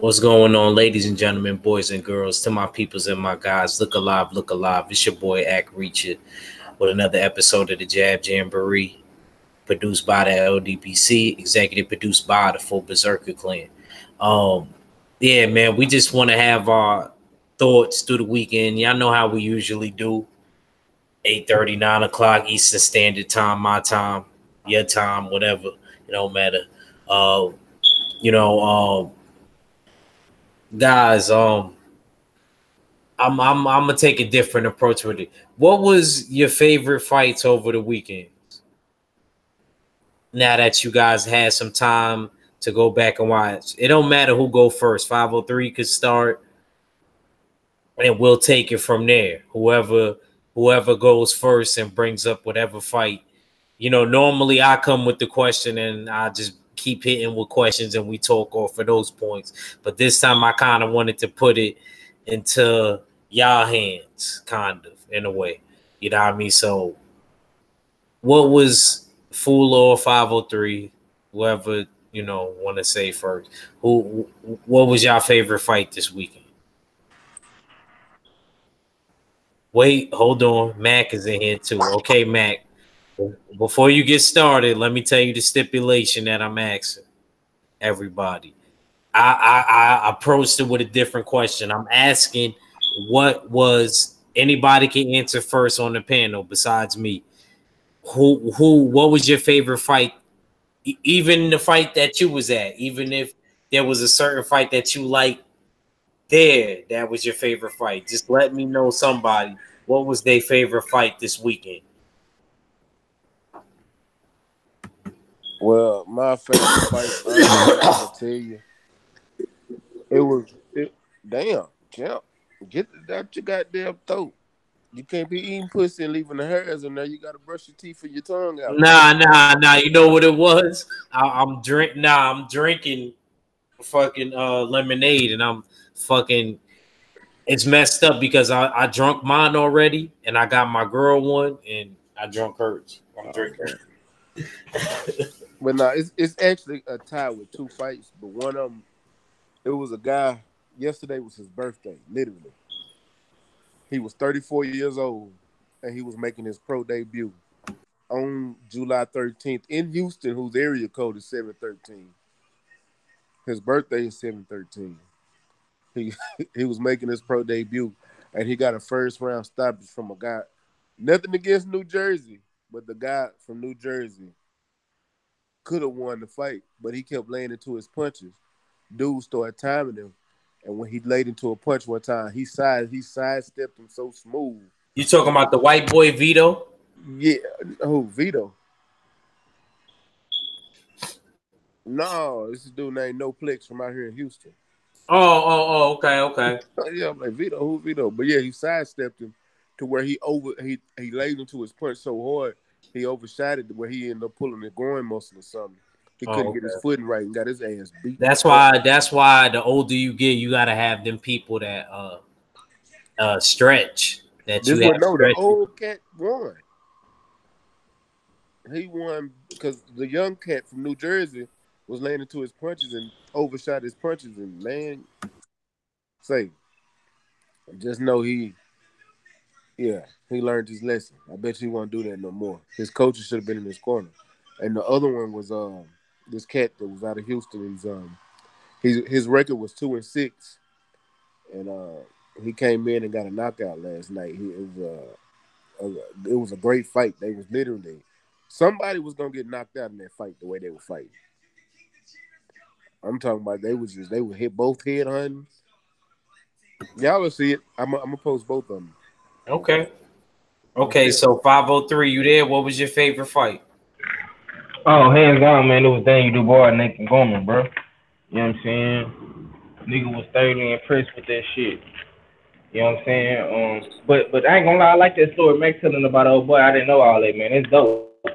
What's going on, ladies and gentlemen, boys and girls, to my peoples and my guys? Look alive, look alive. It's your boy Ack Reacher with another episode of the Jab Jamboree, produced by the LDBC, executive produced by the Full Berserker Clan. Um, yeah, man, we just want to have our thoughts through the weekend. Y'all know how we usually do. 8:30, 9 o'clock Eastern Standard Time, my time, your time, whatever. It don't matter. Uh, you know, guys, I'm gonna take a different approach with it. What was your favorite fights over the weekend? Now that you guys had some time to go back and watch, it don't matter who go first. 503 could start, and we'll take it from there. Whoever goes first and brings up whatever fight. Normally I come with the question and I just keep hitting with questions and we talk off of those points. But this time I kind of wanted to put it into y'all hands, kind of, in a way. You know what I mean? So what was Full or 503, whoever, want to say first. What was y'all favorite fight this weekend? Wait, hold on. Mac is in here too. Okay, Mac. Before you get started, let me tell you the stipulation that I'm asking everybody. I approached it with a different question. I'm asking what was anybody can answer first on the panel besides me. What was your favorite fight? Even the fight that you was at, even if there was a certain fight that you liked there, that was your favorite fight. Just let me know somebody. What was their favorite fight this weekend? Well, my favorite fight, I'm gonna tell you, damn, champ, get out your goddamn throat. You can't be eating pussy and leaving the hairs in there. You gotta brush your teeth and your tongue out. Nah. You know what it was? I'm drinking fucking lemonade, and I'm fucking. It's messed up because I drunk mine already, and I got my girl one, and I drunk hers. I'm drinking. But no, it's actually a tie with two fights. But one of them, it was a guy. Yesterday was his birthday, literally. He was 34 years old, and he was making his pro debut on July 13th in Houston, whose area code is 713. His birthday is 713. He he was making his pro debut, and he got a first round stoppage from a guy. Nothing against New Jersey, but the guy from New Jersey could have won the fight, but he kept laying into his punches. Dude started timing him, and when he laid into a punch one time, he sidestepped him so smooth. You talking about the white boy Vito? Yeah, who Vito? No, this is a dude named No Plex from out here in Houston. Okay. Yeah, I'm like Vito, who Vito? But yeah, he sidestepped him to where he laid into his punch so hard he overshot it to where he ended up pulling the groin muscle or something. He couldn't get his footing right and got his ass beat. That's why the older you get, you gotta have them people that stretch. That This you have one, no, the stretch. old cat won. He won because the young cat from New Jersey was laying into his punches and overshot his punches. And man, just know he learned his lesson. I bet you he won't do that no more. His coaches should have been in his corner. And the other one was this cat that was out of Houston. His record was 2-6, and he came in and got a knockout last night. It was a great fight. They was literally somebody was gonna get knocked out in that fight the way they were fighting. I'm talking about they would hit both head hunting. Y'all will see it. I'm gonna post both of them. Okay. So 503, you there? What was your favorite fight? Oh, hands down, man. It was Daniel Dubois and Nathan Gorman, bro. You know what I'm saying? Nigga was thoroughly impressed with that shit. You know what I'm saying? But I ain't gonna lie, I like that story Max telling about old boy. I didn't know all that, man. It's dope. You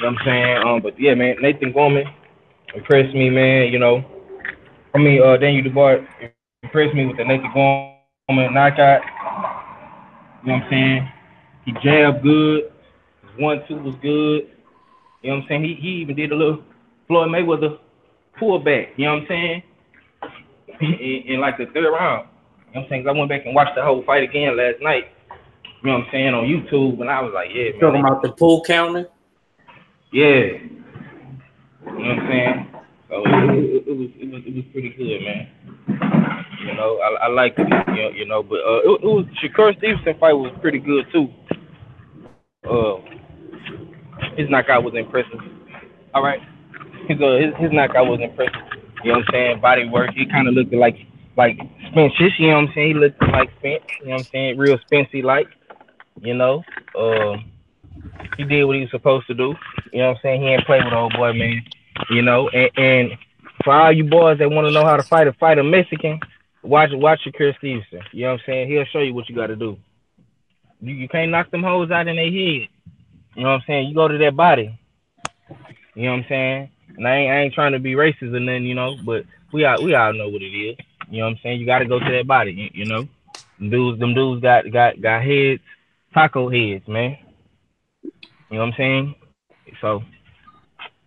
know what I'm saying? But yeah, man, Nathan Gorman impressed me, man. Daniel Dubois impressed me with the Nathan Gorman knockout. You know what I'm saying? He jabbed good. His 1-2 was good. You know what I'm saying? He even did a little Floyd Mayweather pullback. You know what I'm saying? in like the third round. You know what I'm saying? 'Cause I went back and watched the whole fight again last night. You know what I'm saying, on YouTube, and I was like, yeah, man. Talking about the pool counter? Yeah. You know what I'm saying? So it was pretty good, man. You know, I liked it, you know, but it was Shakur Stevenson fight was pretty good too. His knockout was impressive. All right, his knockout was impressive. You know what I'm saying? Body work. He kind of looked like Spence. You know what I'm saying? He looked like Spence. You know what I'm saying? Real Spency like. You know, he did what he was supposed to do. You know what I'm saying? He ain't play with the old boy, man. You know, and for all you boys that want to know how to fight a Mexican, watch Shakur Stevenson. You know what I'm saying? He'll show you what you got to do. You can't knock them hoes out in their head. You know what I'm saying? You go to their body. You know what I'm saying? And I ain't trying to be racist or nothing, you know, but we all know what it is. You know what I'm saying? You got to go to that body, you know. Them dudes got heads, taco heads, man. You know what I'm saying? So,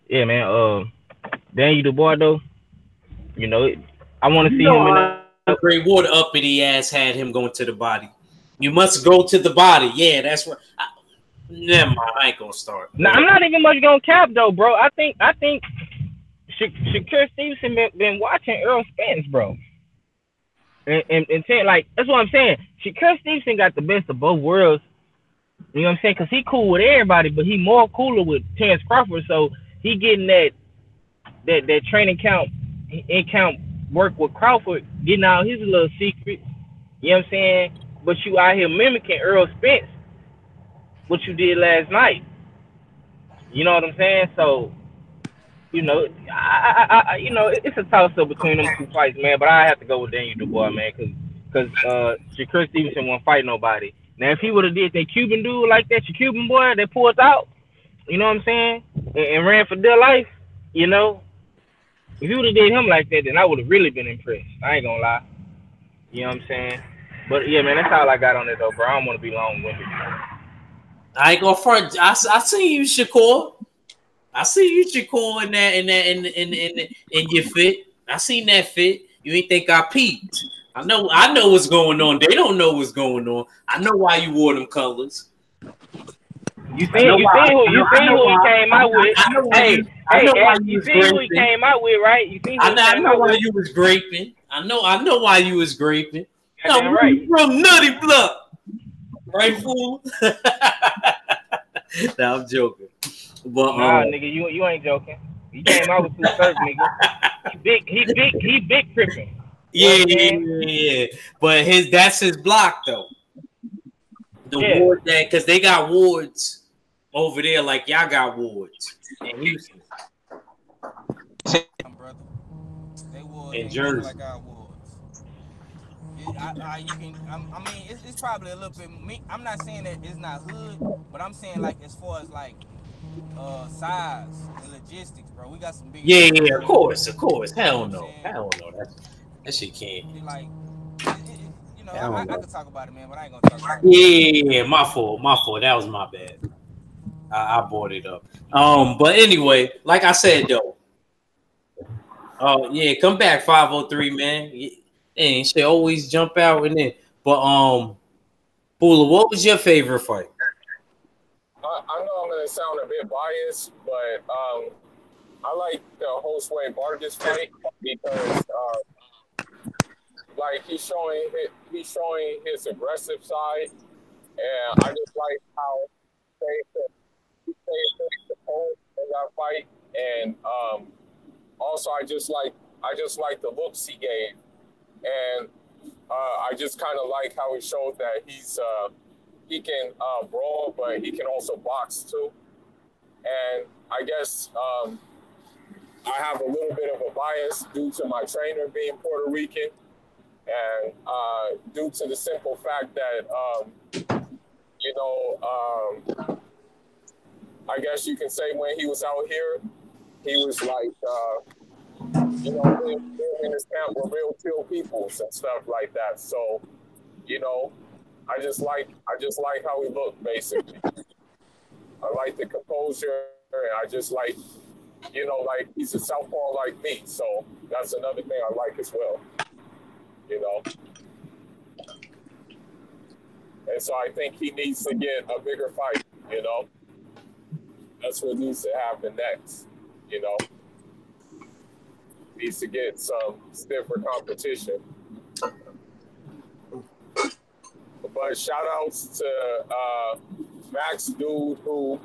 yeah, man. Daniel Dubois, though, you know, I want to see him in a great water uppity ass had him going to the body. You must go to the body. Yeah, that's what. Never mind. I ain't gonna start. Nah, I'm not even much gonna cap though, bro. I think Shakur Stevenson been watching Earl Spence, bro. And saying, like, that's what I'm saying. Shakur Stevenson got the best of both worlds. You know what I'm saying? Cause he cool with everybody, but he more cooler with Terrence Crawford. So he getting that training camp work with Crawford, getting out his little secrets. You know what I'm saying? But you out here mimicking Earl Spence, what you did last night. You know what I'm saying? So, you know, I you know, it's a toss up between them two fights, man. But I have to go with Daniel Dubois, man, because Shakur Stevenson won't fight nobody. Now, if he would have did that Cuban dude like that, your Cuban boy that pulled out, you know what I'm saying, and ran for dear life, you know, if he would have did him like that, then I would have really been impressed. I ain't gonna lie. You know what I'm saying? But yeah, man, that's all I got on it though, bro. I don't want to be long-winded. I ain't gonna front. I see you, Shakur. I see you, Shakur, in your fit. I seen that fit. You ain't think I peeped. I know what's going on. They don't know what's going on. I know why you wore them colors. You see who he came out with. You see who he came out with, right? You see I know why you was graping. I know why you was graping. No, right. From Nutty Block. Right, fool? Nah, I'm joking. But, nah, nigga, you ain't joking. He came out with two shirts, nigga. He big tripping. Yeah. But that's his block though. The ward that, because they got wards over there like y'all got wards in Houston. In Jersey. Like our wards. I mean, it's probably a little bit. I'm not saying that it's not hood, but I'm saying like as far as like size and logistics, bro. We got some big. Yeah, of course. Hell no. That shit can't. Like, you know, I could talk about it, man, but I ain't gonna talk about it. Yeah, my fault. That was my bad. I brought it up. But anyway, like I said though. Oh yeah, come back 503, man. And she always jump out and then. But Bula, what was your favorite fight? I know I'm gonna sound a bit biased, but I like the Josue Vargas fight because like he's showing his aggressive side, and I just like how he stayed the pole in that fight, and also I just like the looks he gave, and I just kind of like how he showed that he can brawl, but he can also box too. And I guess I have a little bit of a bias due to my trainer being Puerto Rican, and due to the simple fact that, I guess you can say when he was out here, he was like, in his camp were real chill people and stuff like that. So, I just like how he looked, basically. I like the composure, and I just like, like he's a southpaw like me. So that's another thing I like as well. you know. And so I think he needs to get a bigger fight, you know. That's what needs to happen next, you know. Needs to get some stiffer competition. But shout outs to Max Dude who,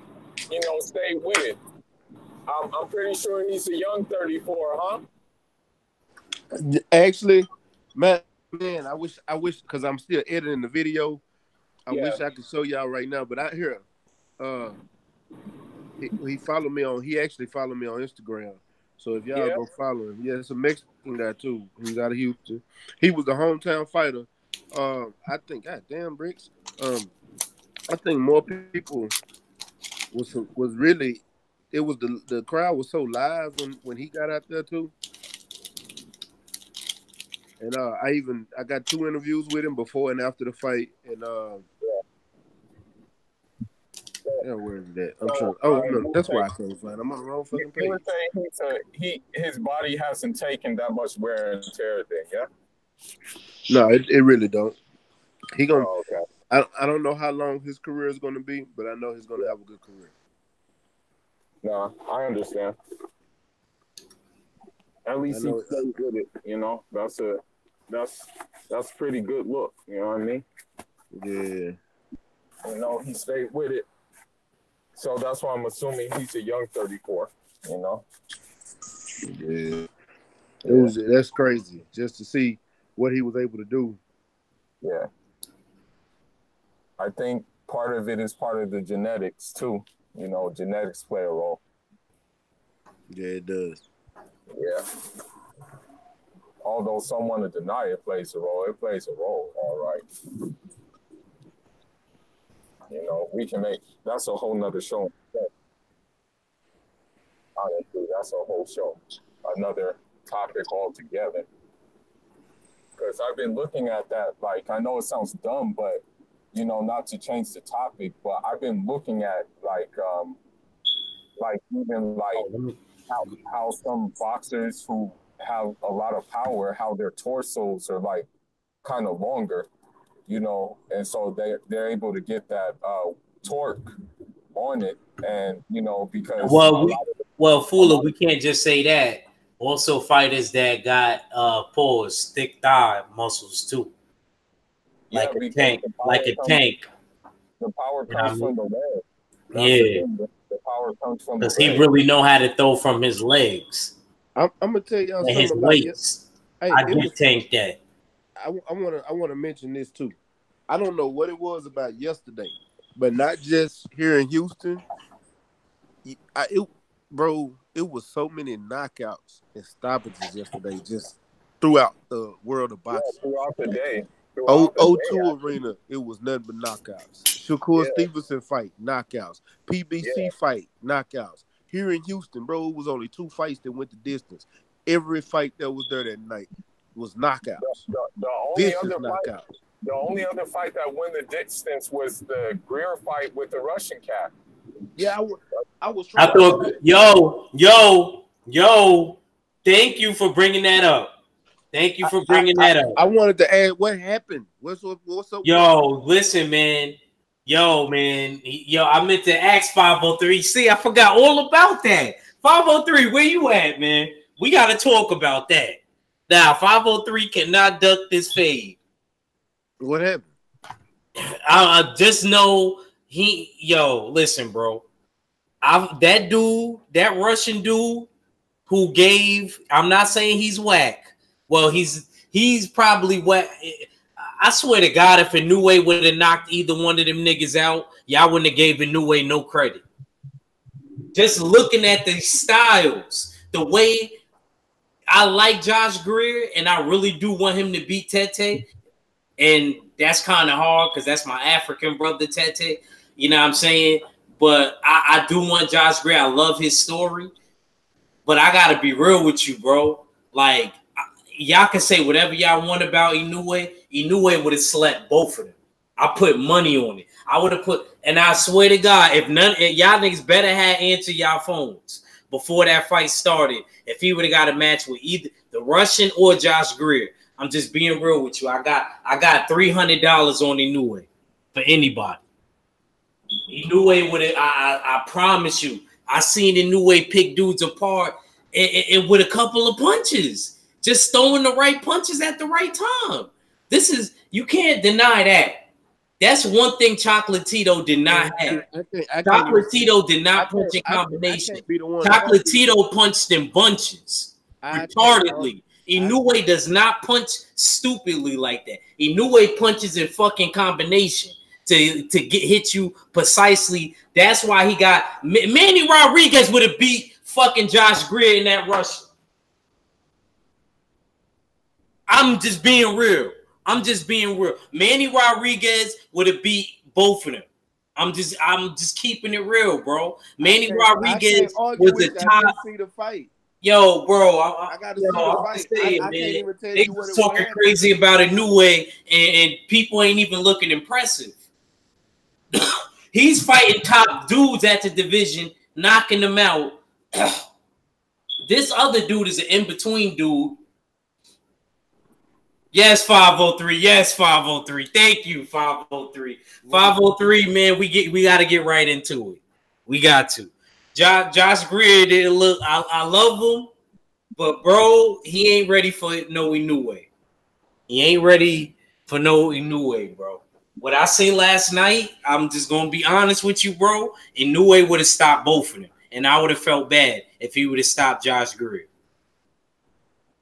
you know, stayed with it. I'm pretty sure he's a young 34, huh? Actually, man, I wish, because I'm still editing the video. I wish I could show y'all right now, but out here, he followed me on. He actually followed me on Instagram. So if y'all go follow him, it's a Mexican guy too. He's out of Houston. He was the hometown fighter. I think, God damn, Bricks. I think more people was really. It was the crowd was so live when he got out there too. And I got 2 interviews with him before and after the fight. And where is that? I'm trying. Oh no, that's why I couldn't find him. I'm on the wrong fucking page. His body hasn't taken that much wear and tear thing, yeah? No, it really don't. He gonna. Oh, okay. I don't know how long his career is gonna be, but I know he's gonna have a good career. No, I understand. At least he stayed with it, you know. That's pretty good look, you know what I mean? Yeah. You know, he stayed with it. So that's why I'm assuming he's a young 34, you know? Yeah. That's crazy. Just to see what he was able to do. Yeah. I think part of it is part of the genetics too. You know, genetics play a role. Yeah, it does. Yeah. Although some want to deny it plays a role, it plays a role, all right. You know, we can make, that's a whole nother show. Honestly, that's a whole show. Another topic altogether. Because I've been looking at that, like, I know it sounds dumb, but, you know, not to change the topic, but I've been looking at, like even, like, how some boxers who have a lot of power, how their torsos are, like, kind of longer, you know, and so they're able to get that torque on it, and, you know, because... Well, Fuller, we can't just say that. Also, fighters that got thick thigh muscles too, like a tank, The power comes from the leg. The power comes from because he really know how to throw from his legs. I'm gonna tell y'all something his about weights. Hey, I do tank that. I want to mention this too. I don't know what it was about yesterday, but not just here in Houston. It was so many knockouts and stoppages yesterday, just throughout the world of boxing. Yeah, throughout the day. O2 Arena, it was nothing but knockouts. Shakur Stevenson fight, knockouts. PBC fight, knockouts. Here in Houston, bro, it was only 2 fights that went the distance. Every fight that was there that night was knockouts. The only other fight that went the distance was the Greer fight with the Russian cat. Yeah, I was. I thought, yo, thank you for bringing that up. Thank you for bringing that up. I wanted to add what happened. What's up? Yo, listen, man. Yo, I meant to ask 503. See, I forgot all about that. 503, where you at, man? We got to talk about that. Now, 503 cannot duck this fade. What happened? I just know listen, bro. That Russian dude who gave, I'm not saying he's whack. Well, he's probably whack. I swear to God, if Inoue would have knocked either one of them niggas out, y'all wouldn't have gave Inoue no credit. Just looking at the styles, the way I like Josh Greer, and I really do want him to beat Tete, and that's kind of hard because that's my African brother Tete. You know what I'm saying? But I do want Josh Greer. I love his story. But I got to be real with you, bro. Like, y'all can say whatever y'all want about Inoue. Inoue would have slept both of them. I put money on it. I would have put, and I swear to God, if y'all niggas better had answered y'all phones before that fight started, if he would have got a match with either the Russian or Josh Greer, I'm just being real with you. I got $300 on Inoue for anybody. Inoue with it. I promise you. I seen Inoue pick dudes apart and with a couple of punches. Just throwing the right punches at the right time. This is, you can't deny that. That's one thing Chocolatito did not have. Chocolatito did not punch in combination. Chocolatito punched in bunches. Retardedly. Inoue does not punch stupidly like that. Inoue punches in fucking combination to hit you precisely. That's why he got Manny Rodriguez would have beat fucking Josh Greer in that Russian. I'm just being real. Manny Rodriguez would have beat both of them. I'm just keeping it real, bro. Manny Rodriguez was the top. See the fight. Yo, bro, I gotta see the fight. I can't even tell you what it was. Talking crazy about Inoue, and people ain't even looking impressive. He's fighting top dudes at the division, knocking them out. This other dude is an in-between dude. Yes, 503. Yes, 503. Thank you, 503. 503, man, we got to get right into it. We got to. Josh Greer didn't look. I love him, but bro, he ain't ready for no Inoue. He ain't ready for no Inoue, bro. What I seen last night, I'm just gonna be honest with you, bro. Inoue would have stopped both of them, and I would have felt bad if he would have stopped Josh Greer.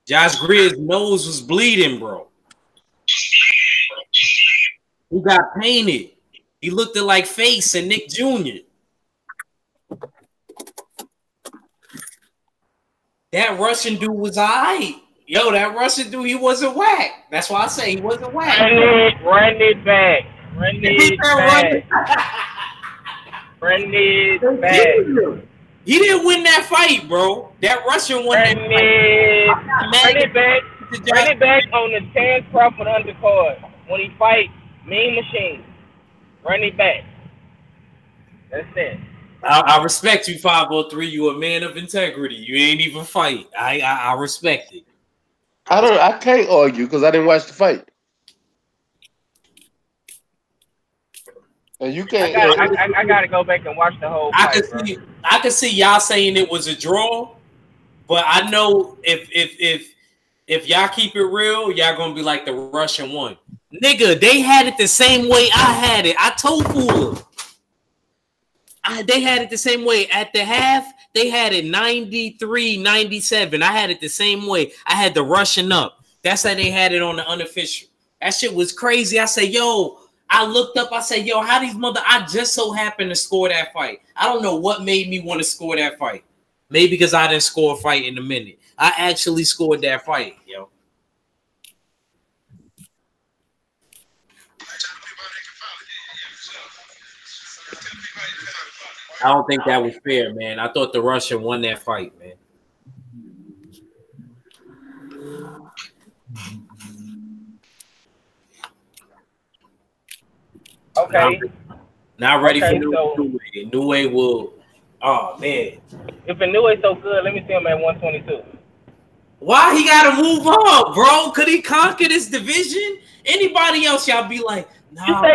Josh Greer's nose was bleeding, bro. He got painted. He looked like Face and Nick Jr. That Russian dude was all right. Yo, that Russian dude, he wasn't whack. That's why I say he wasn't whack. Run it back. Run it back. Run it back. He didn't win that fight, bro. That Russian won that fight. Run it back on the Terrence Crawford undercard when he fight Mean Machine. Run it back. That's it. I respect you, 503. You a man of integrity. You ain't even fight. I respect it. I can't argue because I didn't watch the fight. And you can't. I gotta go back and watch the whole fight. I can see y'all saying it was a draw, but I know if y'all keep it real, y'all gonna be like the Russian one. Nigga, they had it the same way I had it. I told Fuller. They had it the same way. At the half, they had it 93-97. I had it the same way. I had the Russian up. That's how they had it on the unofficial. That shit was crazy. I said, yo, I looked up. I said, yo, how these I just so happened to score that fight. I don't know what made me want to score that fight. Maybe because I didn't score a fight in a minute. I actually scored that fight, yo. I don't think that was fair, man. I thought the Russian won that fight, man. Okay. Not ready for Inoue. Inoue will. Oh man. If Inoue's so good, let me see him at 122. Why he gotta move up, bro? Could he conquer this division? Anybody else, y'all be like, nah.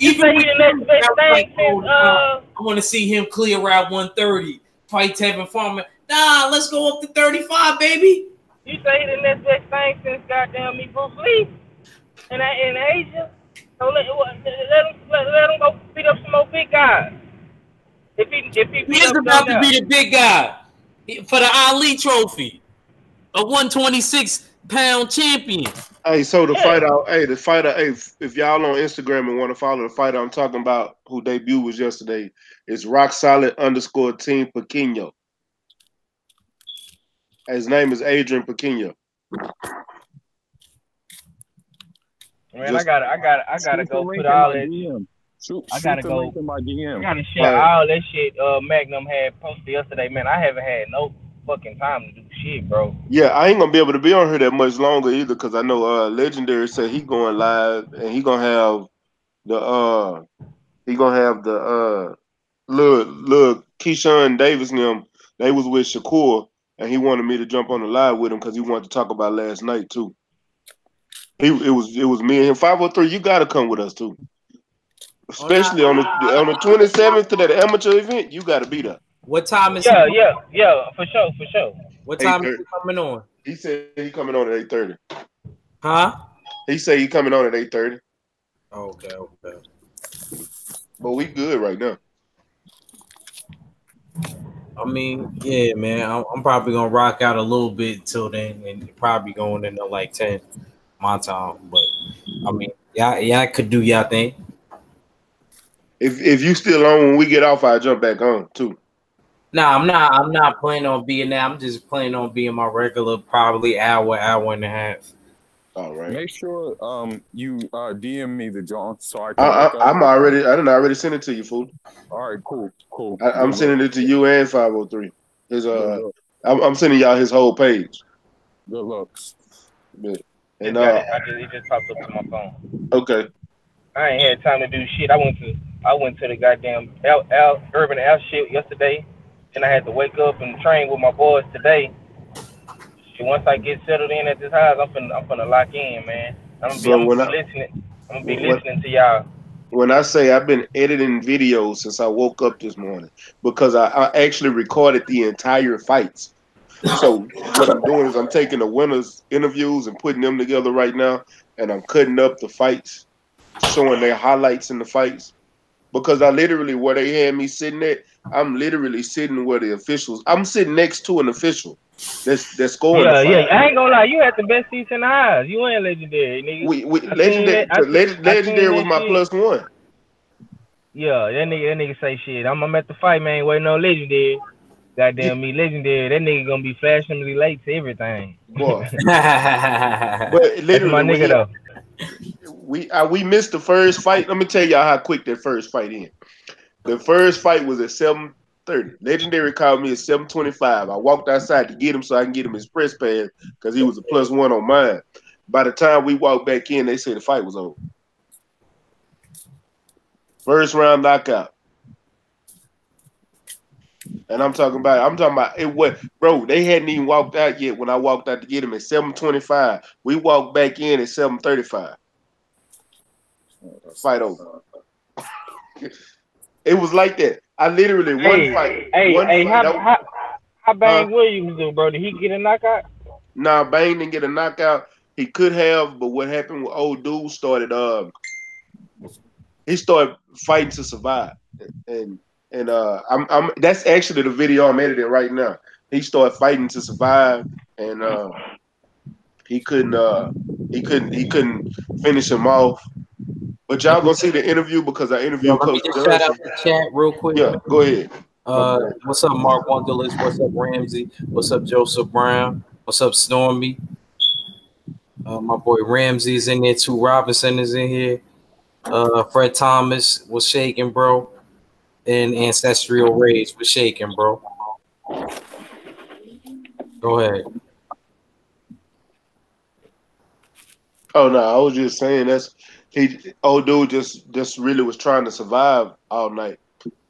You say he the next best thing since I want to see him clear around 130. Fight Tevin Farmer. Nah, let's go up to 35, baby. You say he the next best thing since goddamn me Bruce Lee in Asia. So let him go beat up some more big guys. If he is about to be the big guy for the Ali Trophy, a 126-pound champion. Hey, so the fighter, if y'all on Instagram and want to follow the fighter I'm talking about, who debuted was yesterday, is Rock Solid _ Team Pequeno. His name is Adrian Pequeno. Man, I gotta go put all that. I gotta share all that shit Magnum had posted yesterday, man. I haven't had no fucking time to do shit, bro. Yeah, I ain't gonna be able to be on here that much longer either, because I know Legendary said he going live and he gonna have the little Keyshawn Davis and them. They was with Shakur and he wanted me to jump on the live with him because he wanted to talk about last night too. It was me and him. 503. You gotta come with us too. Especially on the 27th to that amateur event, you gotta be there. What time is Yeah, he? for sure. What time is 8:30. he coming on? He said he coming on at 8:30. Huh? He said he coming on at 8:30. Okay. But we good right now. I mean, yeah, man. I'm probably gonna rock out a little bit till then, and probably going into like 10 my time. But I mean, yeah, I could do y'all thing. If you still on when we get off, I'll jump back on too. Nah, I'm not planning on being there. I'm just planning on being my regular, probably hour and a half. All right. Make sure you DM me the John so I can look up. I didn't already send it to you, fool. All right, cool. I'm sending it to you and 503. His Good I'm sending y'all his whole page. Good looks. But, Just and got it. It just popped up to my phone. okay. I ain't had time to do shit. I went to the goddamn Urban L shit yesterday. Then I had to wake up and train with my boys today. Shit, once I get settled in at this house, I'm finna lock in, man. I'm gonna be listening. I'm gonna be listening to y'all. When I say I've been editing videos since I woke up this morning because I actually recorded the entire fights. So what I'm doing is I'm taking the winners' interviews and putting them together right now, and I'm cutting up the fights, showing their highlights in the fights. Because I literally, where they had me sitting at, I'm literally sitting where the officials. I'm sitting next to an official that's scoring the fight. Yeah. I ain't gonna lie. You had the best seats in the eyes. You ain't legendary, nigga. Legendary was my plus one. Yeah, that nigga say shit. I'm at the fight, man. Waiting on legendary. Goddamn me, legendary. That nigga gonna be flashing me late to everything. Boy. But literally, that's my nigga though. We missed the first fight. Let me tell y'all how quick that first fight in. The first fight was at 7:30. Legendary called me at 7:25. I walked outside to get him so I can get him his press pass because he was a plus one on mine. By the time we walked back in, they said the fight was over. First round knockout. And I'm talking about it. What, bro? They hadn't even walked out yet when I walked out to get him at 7:25. We walked back in at 7:35. Fight over. It was like that. I literally one fight. How Bang Williams do, bro? Did he get a knockout? Nah, Bang didn't get a knockout. He could have, but what happened with old dude started he started fighting to survive. And I'm that's actually the video I'm editing right now. He started fighting to survive, and he couldn't finish him off. But y'all gonna see the interview because I interviewed Coach Johnson. Shout out the chat real quick. Yeah, go ahead. What's up, Mark Wunderlist? What's up, Ramsey? What's up, Joseph Brown? What's up, Stormy? My boy Ramsey is in there too. Robinson is in here. Fred Thomas was shaking, bro. And Ancestral Rage was shaking, bro. Go ahead. Oh no, I was just saying old dude just really was trying to survive all night.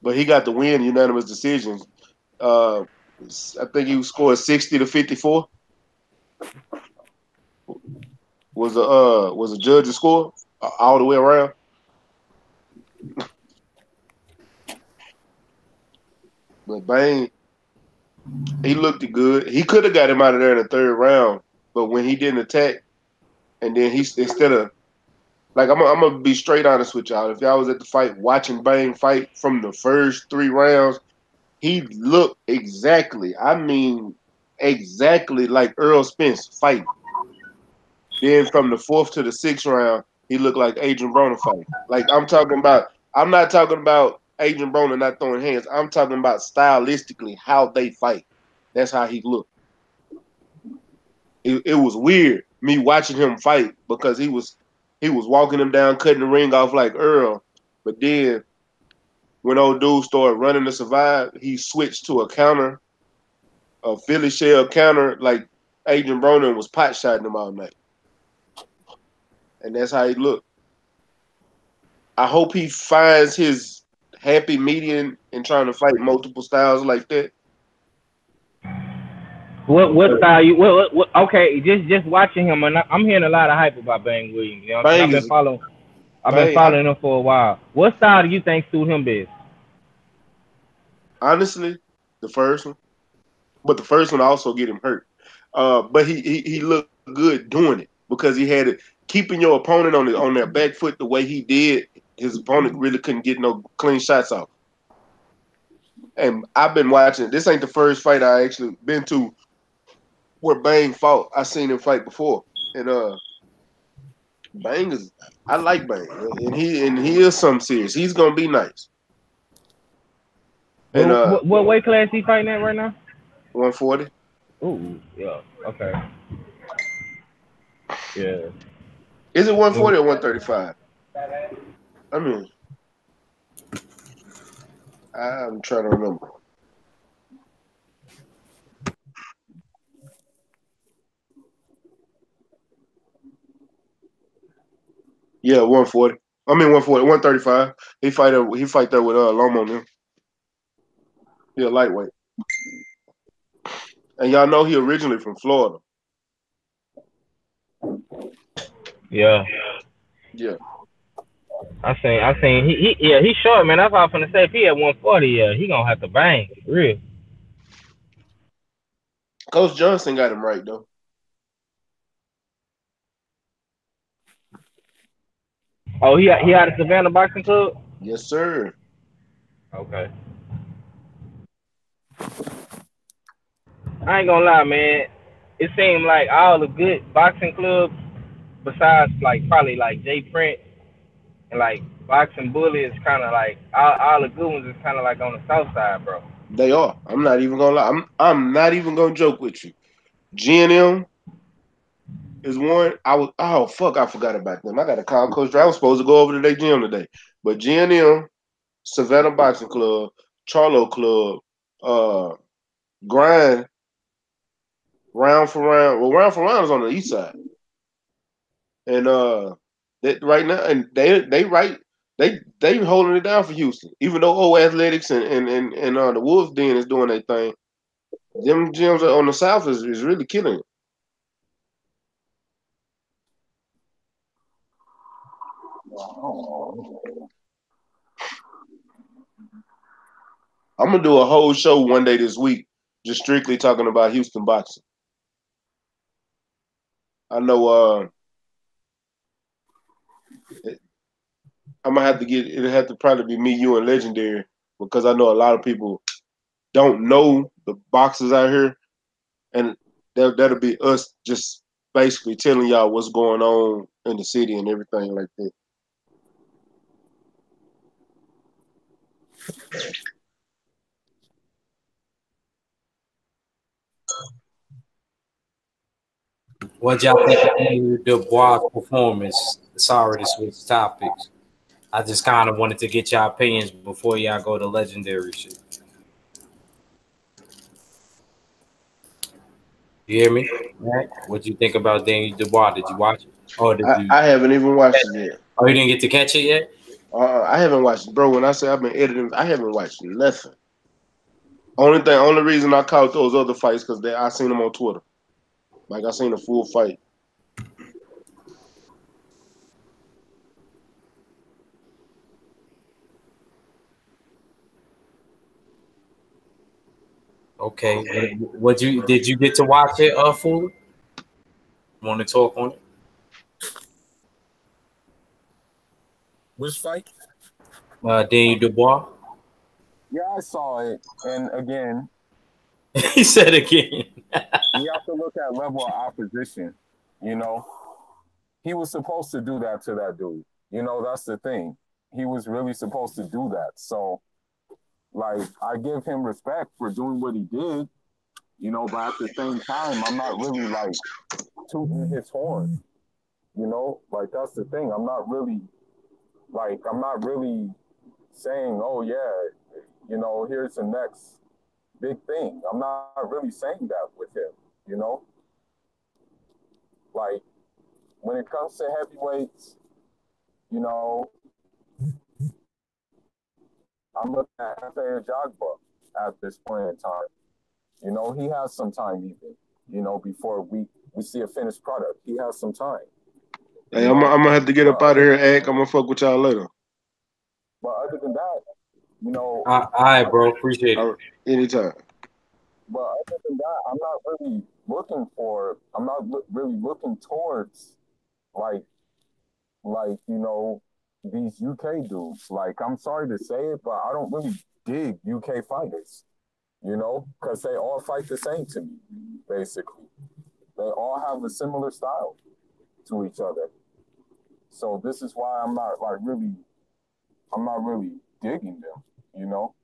But he got the win, unanimous decisions. I think he scored 60-54. Was a judge's score all the way around. But Bang, he looked good. He could have got him out of there in the third round, but when he didn't attack, and then instead of like I'm gonna be straight honest with y'all. If y'all was at the fight watching Bang fight from the first 3 rounds, he looked exactly like Earl Spence fighting. Then from the 4th to the 6th round, he looked like Adrian Broner fighting. Like I'm not talking about Adrian Broner not throwing hands. I'm talking about stylistically how they fight. That's how he looked. It was weird me watching him fight because he was walking him down, cutting the ring off like Earl. But then when old dude started running to survive, he switched to a counter, a Philly shell counter, like Adrian Broner was pot shotting him all night. And that's how he looked. I hope he finds his happy median in trying to fight multiple styles like that. What style you? What? Okay, just watching him, and I'm hearing a lot of hype about Bang Williams. You know, what I'm saying? Bang is I've been Bang. following him for a while. What style do you think suit him best? Honestly, the first one, but the first one also get him hurt. But he looked good doing it because he had it keeping your opponent on their back foot the way he did. His opponent really couldn't get no clean shots off. And I've been watching. This ain't the first fight I actually been to where Bang fought. I seen him fight before, and Bang is. I like Bang, and he is something serious. He's gonna be nice. And What weight class he fighting at right now? 140. Ooh, yeah, okay, yeah. Is it 140 or 135? I mean, I'm trying to remember. Yeah, 140. I mean 140, 135. He fight there with Lomo now. He a lightweight. And y'all know he originally from Florida. Yeah. Yeah. I seen he's short, man. That's all I'm finna say. If he at 140, yeah, he gonna have to bang. For real. Coach Johnson got him right though. Oh, he out of Savannah Boxing Club? Yes, sir. Okay. I ain't gonna lie, man. It seemed like all the good boxing clubs, besides like probably like Jay Prince and like Boxing Bully, is kind of like all the good ones is kind of like on the south side, bro. They are. I'm not even gonna lie. I'm not even gonna joke with you. GNM is one. I forgot about them. I got to call Coach Dre. I was supposed to go over to their gym today. But GNM, Savannah Boxing Club, Charlo Club, Grind, Round for Round. Well, Round for Round is on the east side. And that right now, and they holding it down for Houston. Even though O Athletics and the Wolves Den is doing their thing, them gyms on the south is really killing it. I'm gonna do a whole show one day this week, just strictly talking about Houston boxing. I know I'm gonna have to it'll have to probably be me, you, and Legendary, because I know a lot of people don't know the boxers out here, and that'll be us just basically telling y'all what's going on in the city and everything like that. What y'all think of Daniel Dubois' performance? Sorry to switch topics. I just kind of wanted to get y'all opinions before y'all go to legendary shit. You hear me? What you think about Daniel Dubois? Did you watch it? Or did you? I haven't even watched it yet. Oh, you didn't get to catch it yet? I haven't watched it, bro. When I say I've been editing, I haven't watched nothing. Only reason I caught those other fights because I seen them on Twitter. Like I seen a full fight. Okay. Did you get to watch it, Fuller? Want to talk on it? Which fight? Daniel Dubois. Yeah, I saw it. And again, He said again. you have to look at level of opposition. You know, he was supposed to do that to that dude. You know, that's the thing. He was really supposed to do that. So, like, I give him respect for doing what he did, you know, but at the same time, I'm not really like tooting his horn, you know, like that's the thing. I'm not really saying, oh, yeah, you know, here's the next big thing. I'm not really saying that with him, you know, like when it comes to heavyweights, you know, I'm looking at Anthony Jogba at this point in time. You know, he has some time even. You know, before we see a finished product, he has some time. Hey, I'm gonna have to get up out of here, Hank. I'm gonna fuck with y'all later. But other than that, you know, All right, bro. Appreciate it. Anytime. But other than that, I'm not really really looking towards like you know these UK dudes. Like, I'm sorry to say it, but I don't really dig UK fighters. You know, because they all fight the same to me. Basically, they all have a similar style to each other. So this is why I'm not really digging them. You know.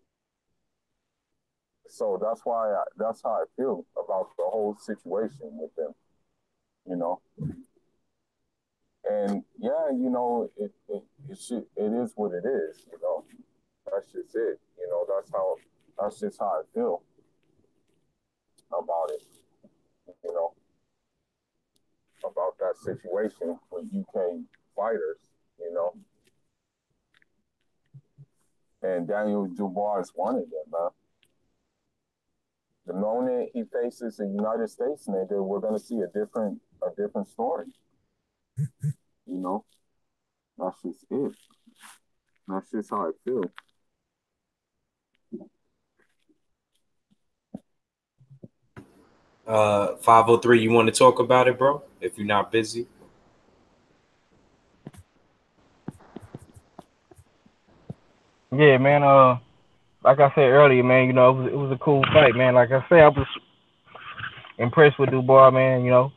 So that's how I feel about the whole situation with them, you know. And yeah, you know, it is what it is, you know. That's just it, you know. That's just how I feel about it, you know, about that situation with UK fighters, you know. And Daniel Dubois is one of them, man. The moment he faces a United States nigga, we're gonna see a different story. You know, that's just it. That's just how I feel. Uh, 503, you want to talk about it, bro? If you're not busy. Yeah, man. Like I said earlier, man, you know, it was a cool fight, man. Like I said, I was impressed with Dubois, man. You know,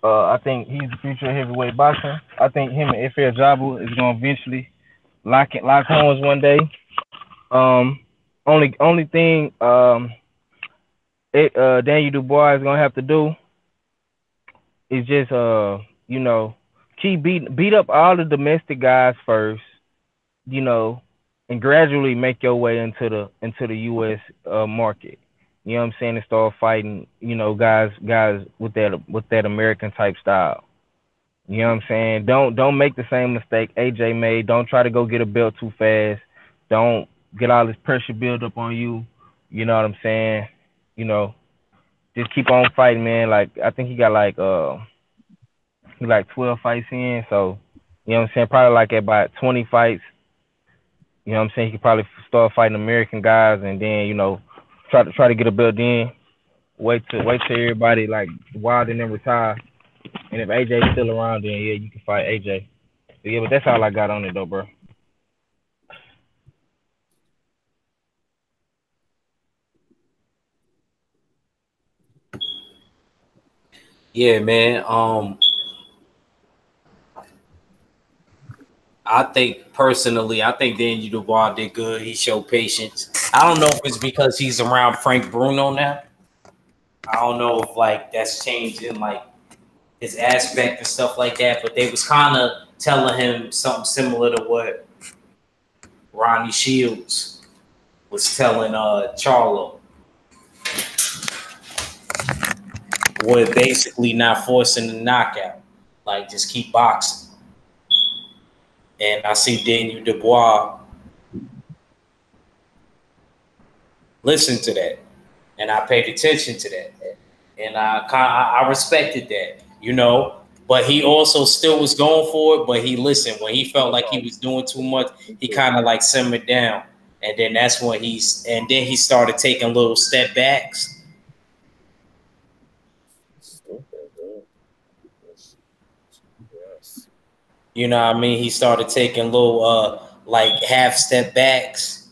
I think he's the future of heavyweight boxing. I think him and Efe Ajagba is gonna eventually lock horns one day. Um, only thing Daniel Dubois is gonna have to do is just you know, keep beat up all the domestic guys first, you know, and gradually make your way into the U.S. Market. You know what I'm saying? And start fighting, you know, guys with that American type style. You know what I'm saying? Don't make the same mistake AJ made. Don't try to go get a belt too fast. Don't get all this pressure build up on you. You know what I'm saying? You know, just keep on fighting, man. Like, I think he got like 12 fights in, so you know what I'm saying? Probably like at about 20 fights. You know what I'm saying? He could probably start fighting American guys, and then, you know, try to get a belt in. Wait till everybody like Wild and then retire. And if AJ's still around, then yeah, you can fight AJ. But yeah, but that's all I got on it though, bro. Yeah, man. I think personally, I think Daniel Dubois did good. He showed patience. I don't know if it's because he's around Frank Bruno now. I don't know if like that's changing like his aspect and stuff like that. But they was kind of telling him something similar to what Ronnie Shields was telling Charlo, with basically not forcing the knockout, like just keep boxing. And I see Daniel Dubois listen to that, and I paid attention to that, and I respected that, you know. But he also still was going for it. But he listened when he felt like he was doing too much. He kind of like simmered down, and then that's when he started taking little step backs. You know what I mean? He started taking little like half step backs,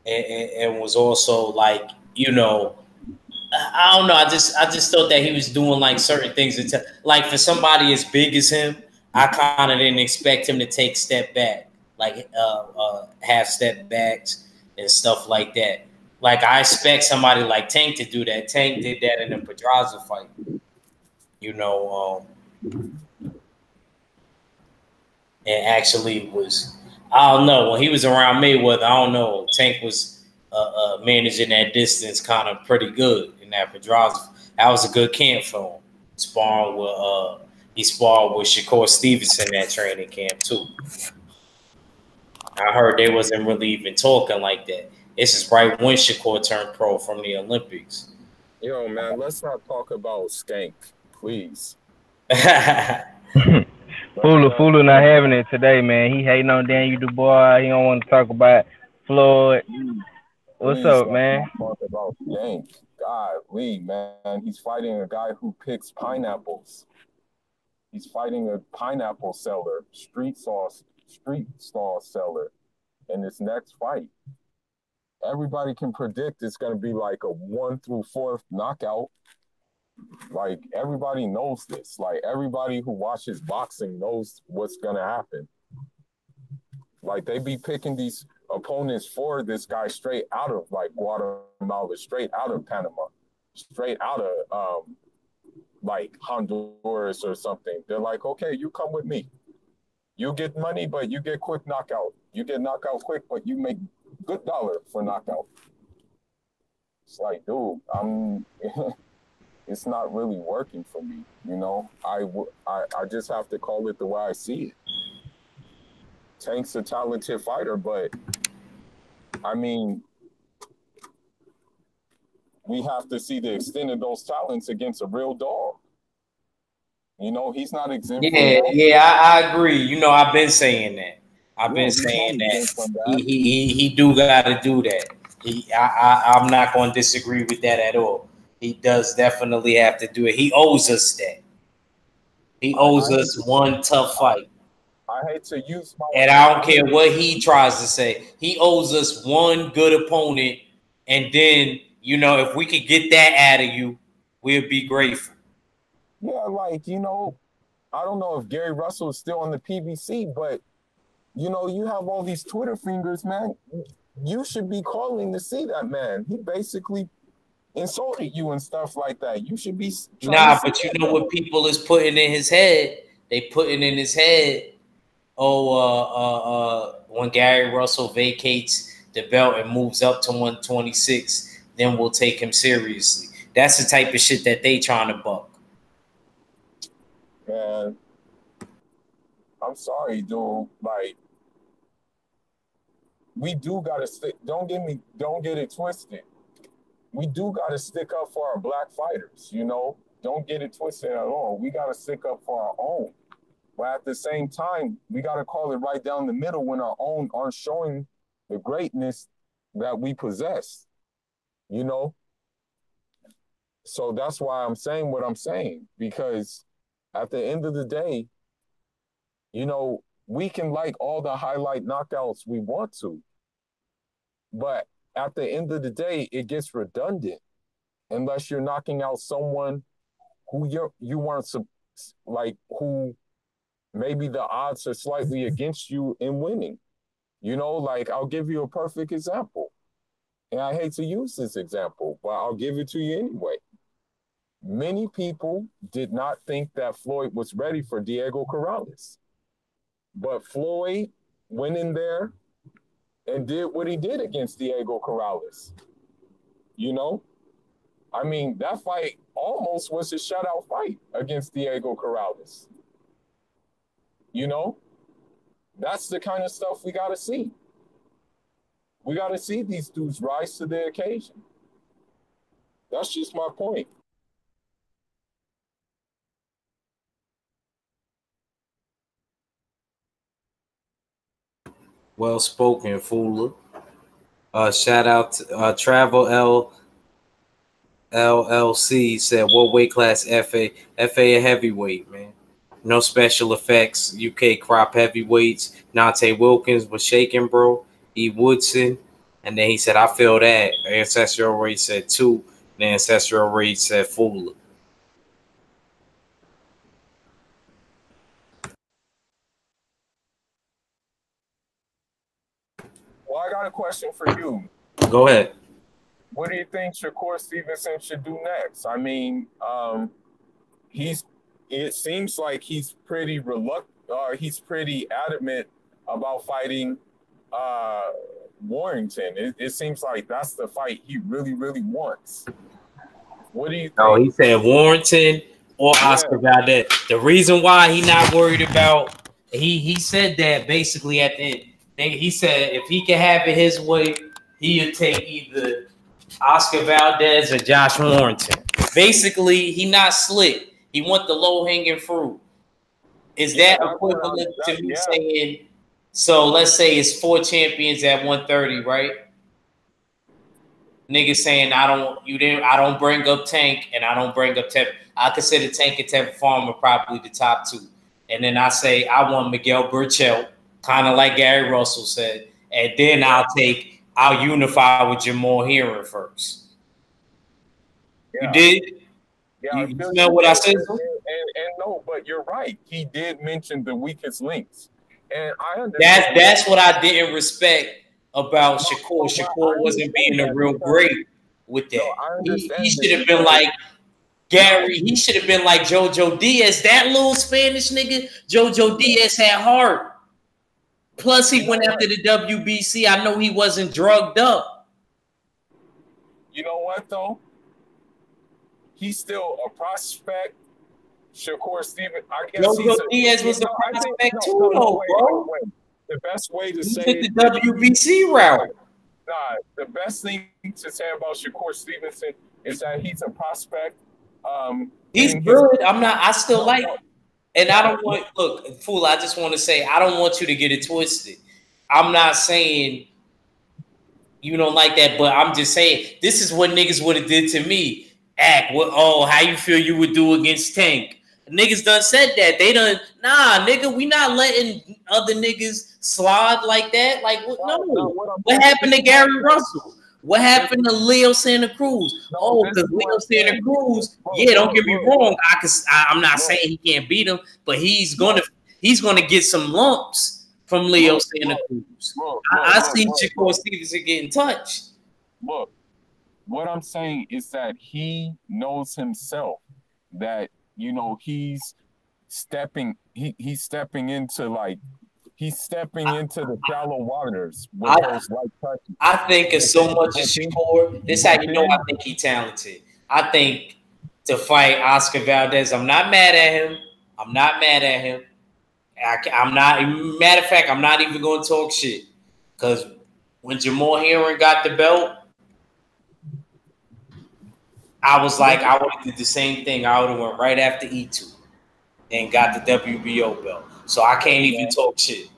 and was also like, you know, I don't know. I just thought that he was doing like certain things like for somebody as big as him, I kind of didn't expect him to take step back, like half step backs and stuff like that. Like I expect somebody like Tank to do that. Tank did that in the Pedraza fight. You know, and actually was, I don't know, when he was around Mayweather, I don't know, Tank was managing that distance kind of pretty good in that Pedraza. That was a good camp for him. Sparring with he sparred with Shakur Stevenson that training camp too. I heard they wasn't really even talking like that. This is right when Shakur turned pro from the Olympics. Yo, man, let's not talk about Skank, please. Fulu not having it today, man. He hating on Daniel Dubois. He don't want to talk about Floyd. What's up, man? Talk about Skank. Golly, man. He's fighting a guy who picks pineapples. He's fighting a pineapple seller, street stall seller in this next fight. Everybody can predict it's going to be like a 1 through 4th knockout. Like, everybody knows this. Like, everybody who watches boxing knows what's going to happen. Like, they be picking these opponents for this guy straight out of, like, Guatemala, straight out of Panama, straight out of, like, Honduras or something. They're like, okay, you come with me. You get money, but you get quick knockout. You get knockout quick, but you make good dollar for knockout. It's like, dude, it's not really working for me, you know? I just have to call it the way I see it. Tank's a talented fighter, but, I mean, we have to see the extent of those talents against a real dog. You know, he's not exempt. I agree. You know, I've been saying that. He do got to do that. I'm not going to disagree with that at all. He does definitely have to do it. He owes us that. He owes us one tough fight. I hate to use my... And I don't care what he tries to say. He owes us one good opponent. And then, you know, if we could get that out of you, we'll be grateful. Yeah, like, you know, I don't know if Gary Russell is still on the PBC, but, you know, you have all these Twitter fingers, man. You should be calling to see that man. He basically insulted you and stuff like that. You should be... but you know what people is putting in his head? They putting in his head, when Gary Russell vacates the belt and moves up to 126, then we'll take him seriously. That's the type of shit that they trying to buck. Man, I'm sorry, dude. Like, we do gotta stick. Don't get it twisted. We do gotta stick up for our black fighters. You know, don't get it twisted at all. We gotta stick up for our own. But at the same time, we gotta call it right down the middle when our own aren't showing the greatness that we possess. You know. So that's why I'm saying what I'm saying, because at the end of the day, you know, we can like all the highlight knockouts we want to, but at the end of the day, it gets redundant unless you're knocking out someone who you weren't like, who maybe the odds are slightly against you in winning. You know, like, I'll give you a perfect example, and I hate to use this example, but I'll give it to you anyway. Many people did not think that Floyd was ready for Diego Corrales. But Floyd went in there and did what he did against Diego Corrales. You know? I mean, that fight almost was a shutout fight against Diego Corrales. You know? That's the kind of stuff we got to see. We got to see these dudes rise to the occasion. That's just my point. Well spoken, Fula. Shout out to Travel LLC said, what weight class FA? FA a heavyweight, man. No special effects. UK crop heavyweights. Nante Wilkins was shaking, bro. E. Woodson. And then he said, I feel that. Ancestral Race said 2. And Ancestral Race said Fula. Well, I got a question for you. Go ahead. What do you think Shakur Stevenson should do next? I mean, it seems like he's pretty reluctant. He's pretty adamant about fighting Warrington. It seems like that's the fight he really, really wants. What do you think? Oh, he said Warrington or Oscar Valdez. The reason why he not worried about, he said that basically at the end. He said if he can have it his way, he'll take either Oscar Valdez or Josh Warrington. Basically, he not slick. He want the low hanging fruit. Is that equivalent to me saying? So let's say it's 4 champions at 130, right? Niggas saying I don't bring up Tank and I don't bring up Tevin. I consider Tank and Tevin Farmer probably the top 2. And then I say I want Miguel Burchell, kind of like Gary Russell said. And then I'll unify with Jamal Heron first. Yeah. You did? Yeah, you smell what I said? And no, but you're right. He did mention the weakest links. And I understand. That's what I didn't respect about Shakur. Shakur wasn't being a real great with that. He should have been like Gary. He should have been like JoJo Diaz. That little Spanish nigga, JoJo Diaz had heart. Plus, he went after the WBC. I know he wasn't drugged up. You know what, though? He's still a prospect. Shakur Stevenson. I guess JoJo Diaz was a prospect too, though, bro. The best way to say it, the WBC route. Nah, the best thing to say about Shakur Stevenson is that he's a prospect. He's good. I still like him. And I don't want, look, fool, I just want to say, I don't want you to get it twisted. I'm not saying you don't like that, but I'm just saying this is what niggas would have did to me. How you feel you would do against Tank? Niggas done said that. They done, nah, nigga, we not letting other niggas slide like that. Like, no. What happened to Gary Russell? What happened to Leo Santa Cruz? Because Leo Santa Cruz, don't get me wrong. I'm not saying he can't beat him, but he's gonna get some lumps from Leo Santa Cruz. I see Shakur Stevenson getting touched. Look, what I'm saying is that he knows himself that he's stepping into the shallow waters with those light touches. I think it's so much as Shakur. This is how you know I think he's talented. I think to fight Oscar Valdez, I'm not mad at him. I'm not matter of fact, I'm not even going to talk shit. Because when Jamal Heron got the belt, I was like, I would have did the same thing. I would have went right after E2 and got the WBO belt. So I can't even talk shit.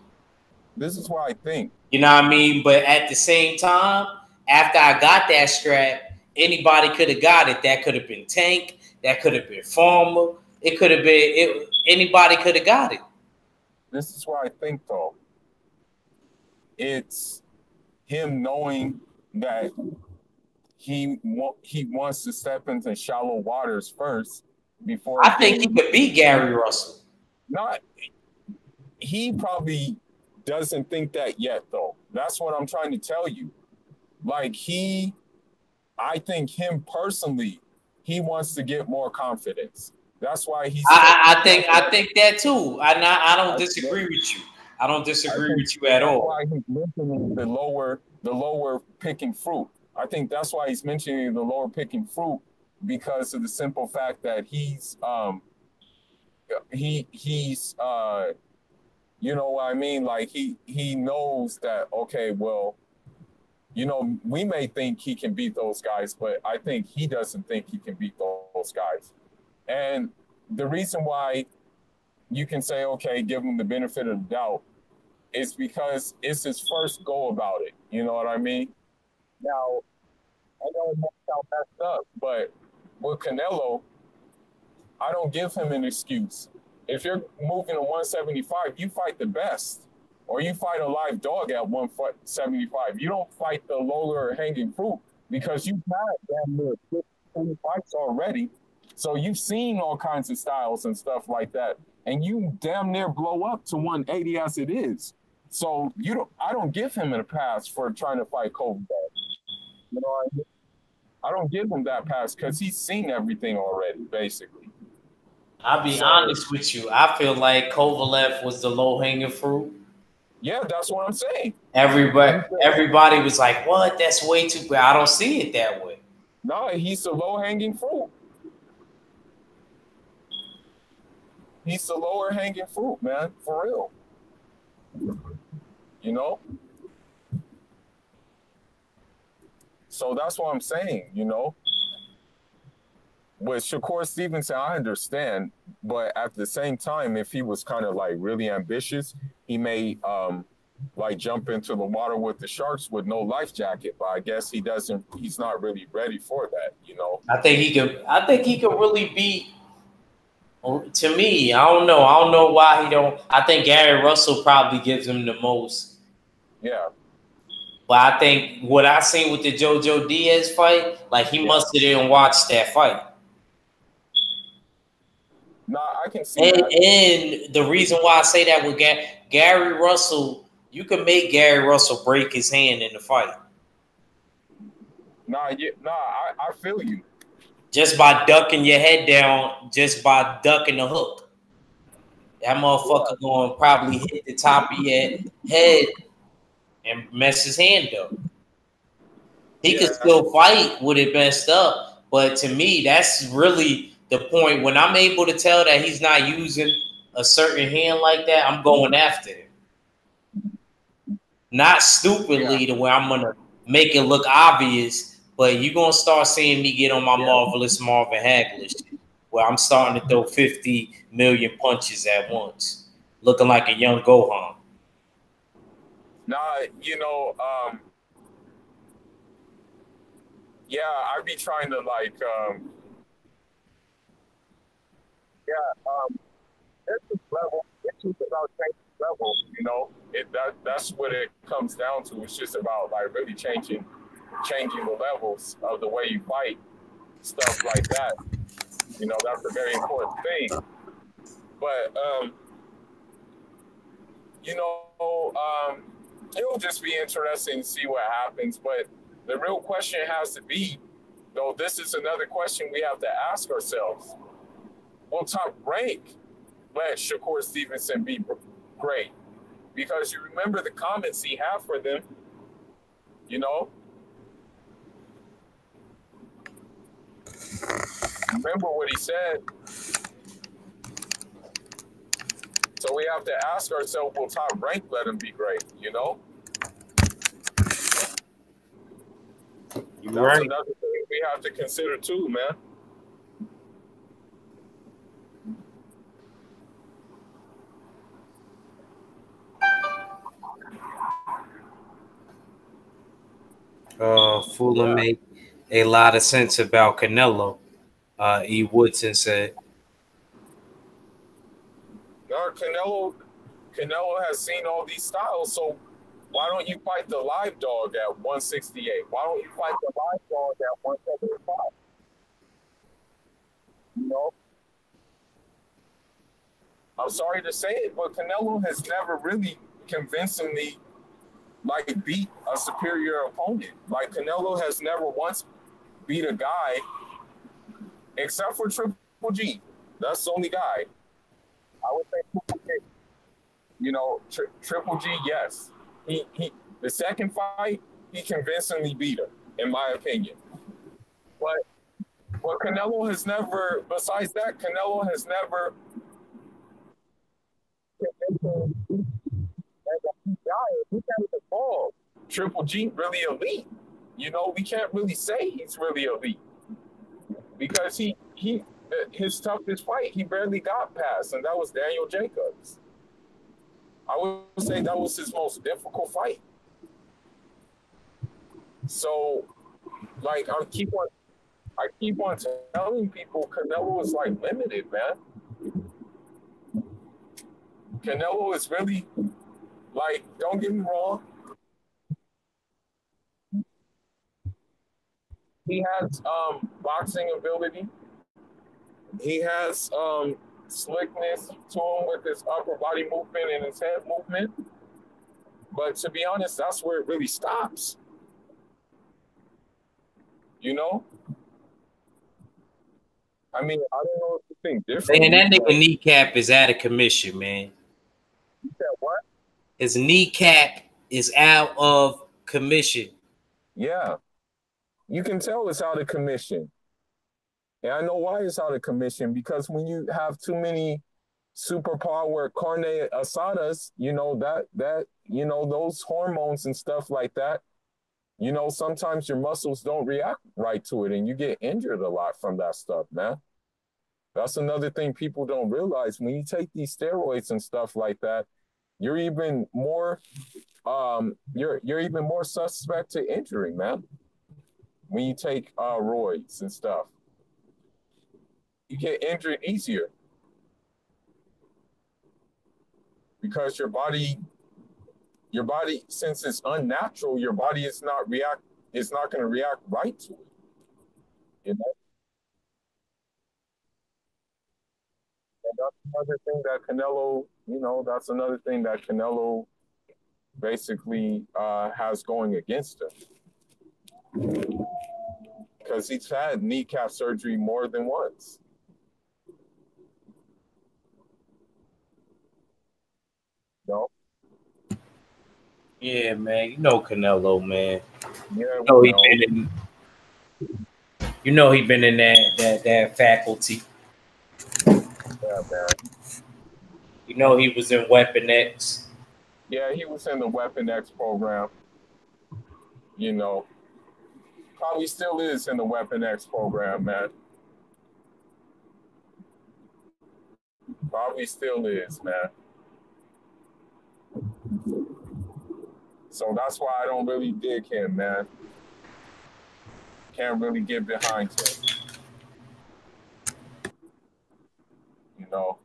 This is what I think. You know what I mean? But at the same time, after I got that strap, anybody could have got it. That could have been Tank. That could have been Farmer. It could have been anybody could have got it. This is what I think, though. It's him knowing that he wants to step into shallow waters first before. I think he could beat Gary Russell. He probably doesn't think that yet, though. That's what I'm trying to tell you. Like I think him personally, he wants to get more confidence. That's why he's. I think that too. I don't disagree with you. I don't disagree with you at all. That's why he's mentioning the lower picking fruit. I think that's why he's mentioning the lower picking fruit, because of the simple fact that he's you know what I mean? Like he knows that, okay, well, we may think he can beat those guys, but I think he doesn't think he can beat those guys. And the reason why you can say, okay, give him the benefit of the doubt is because it's his first go about it. You know what I mean? Now, I know it sound messed up, but with Canelo, I don't give him an excuse. If you're moving to 175, you fight the best, or you fight a live dog at 175. You don't fight the lower hanging fruit, because you've had damn near 50 fights already. So you've seen all kinds of styles and stuff like that, and you damn near blow up to 180 as it is. So I don't give him a pass for trying to fight Kovalev. You know what I mean? I don't give him that pass because he's seen everything already, basically. I'll be honest with you. I feel like Kovalev was the low-hanging fruit. Yeah, that's what I'm saying. Everybody was like, what? That's way too bad. I don't see it that way. No, he's the low-hanging fruit. He's the lower-hanging fruit, man, for real. You know? So that's what I'm saying, you know. With Shakur Stevenson, I understand, but at the same time, if he was kind of like really ambitious, he may like jump into the water with the sharks with no life jacket. But I guess he doesn't. He's not really ready for that, you know. I think he could. I think he could really beat. To me, I don't know. I don't know why he don't. I think Gary Russell probably gives him the most. Yeah. But I think what I seen with the JoJo Diaz fight, like he must have didn't watch that fight. Nah, I can see that. And the reason why I say that with Gary Russell, you can make Gary Russell break his hand in the fight. I feel you. Just by ducking your head down, just by ducking the hook. That motherfucker going to probably hit the top of your head and mess his hand up. He could still fight with it messed up, but to me, that's really the point. When I'm able to tell that he's not using a certain hand like that, I'm going after him. Not stupidly to where I'm going to make it look obvious, but you're going to start seeing me get on my Marvelous Marvin Hagler shit, where I'm starting to throw 50 million punches at once, looking like a young Gohan. Nah, you know, I'd be trying to like, it's just about changing level, you know. That's what it comes down to. It's just about like really changing the levels of the way you fight, stuff like that. You know, that's a very important thing. But you know, it'll just be interesting to see what happens. But the real question has to be, though, this is another question we have to ask ourselves. Will Top Rank let Shakur Stevenson be great? Because you remember the comments he had for them, you know? Remember what he said. So we have to ask ourselves, will Top Rank let him be great, you know? That's another thing we have to consider too, man. Fuller made a lot of sense about Canelo. E. Woodson said. Canelo has seen all these styles, so why don't you fight the live dog at 168? Why don't you fight the live dog at 175? You know? I'm sorry to say it, but Canelo has never really convincingly like beat a superior opponent. Like Canelo has never once beat a guy except for Triple G. That's the only guy. I would say Triple G. You know, Triple G, yes. He the second fight, he convincingly beat him, in my opinion. But Canelo has never, besides that, Canelo has never Triple G really elite. You know, we can't really say he's really elite because his toughest fight, he barely got past, and that was Daniel Jacobs. I would say that was his most difficult fight. So, like, I keep on telling people Canelo is like limited, man. Canelo is really like, don't get me wrong. He has boxing ability. He has slickness to him with his upper body movement and his head movement. But to be honest, that's where it really stops. You know? I mean, I don't know if you think differently. Man, that nigga kneecap is out of commission, man. You said what? His kneecap is out of commission. Yeah. You can tell it's out of commission. And I know why it's out of commission, because when you have too many superpower carne asadas, you know, that you know, those hormones and stuff like that, You know, sometimes your muscles don't react right to it and you get injured a lot from that stuff, man. That's another thing people don't realize. When you take these steroids and stuff like that, you're even more you're even more suspect to injury, man. When you take roids and stuff, you get injured easier because your body, since it's unnatural, your body is not going to react right to it. You know, and that's another thing that Canelo, that's another thing that Canelo basically has going against him, because he's had kneecap surgery more than once. No. Yeah, man. You know Canelo, man. Yeah, he been in that faculty. Yeah, man. You know he was in Weapon X. Yeah, he was in the Weapon X program. You know, probably still is in the Weapon X program, man. Probably still is, man. So that's why I don't really dig him, man. Can't really get behind him. You know.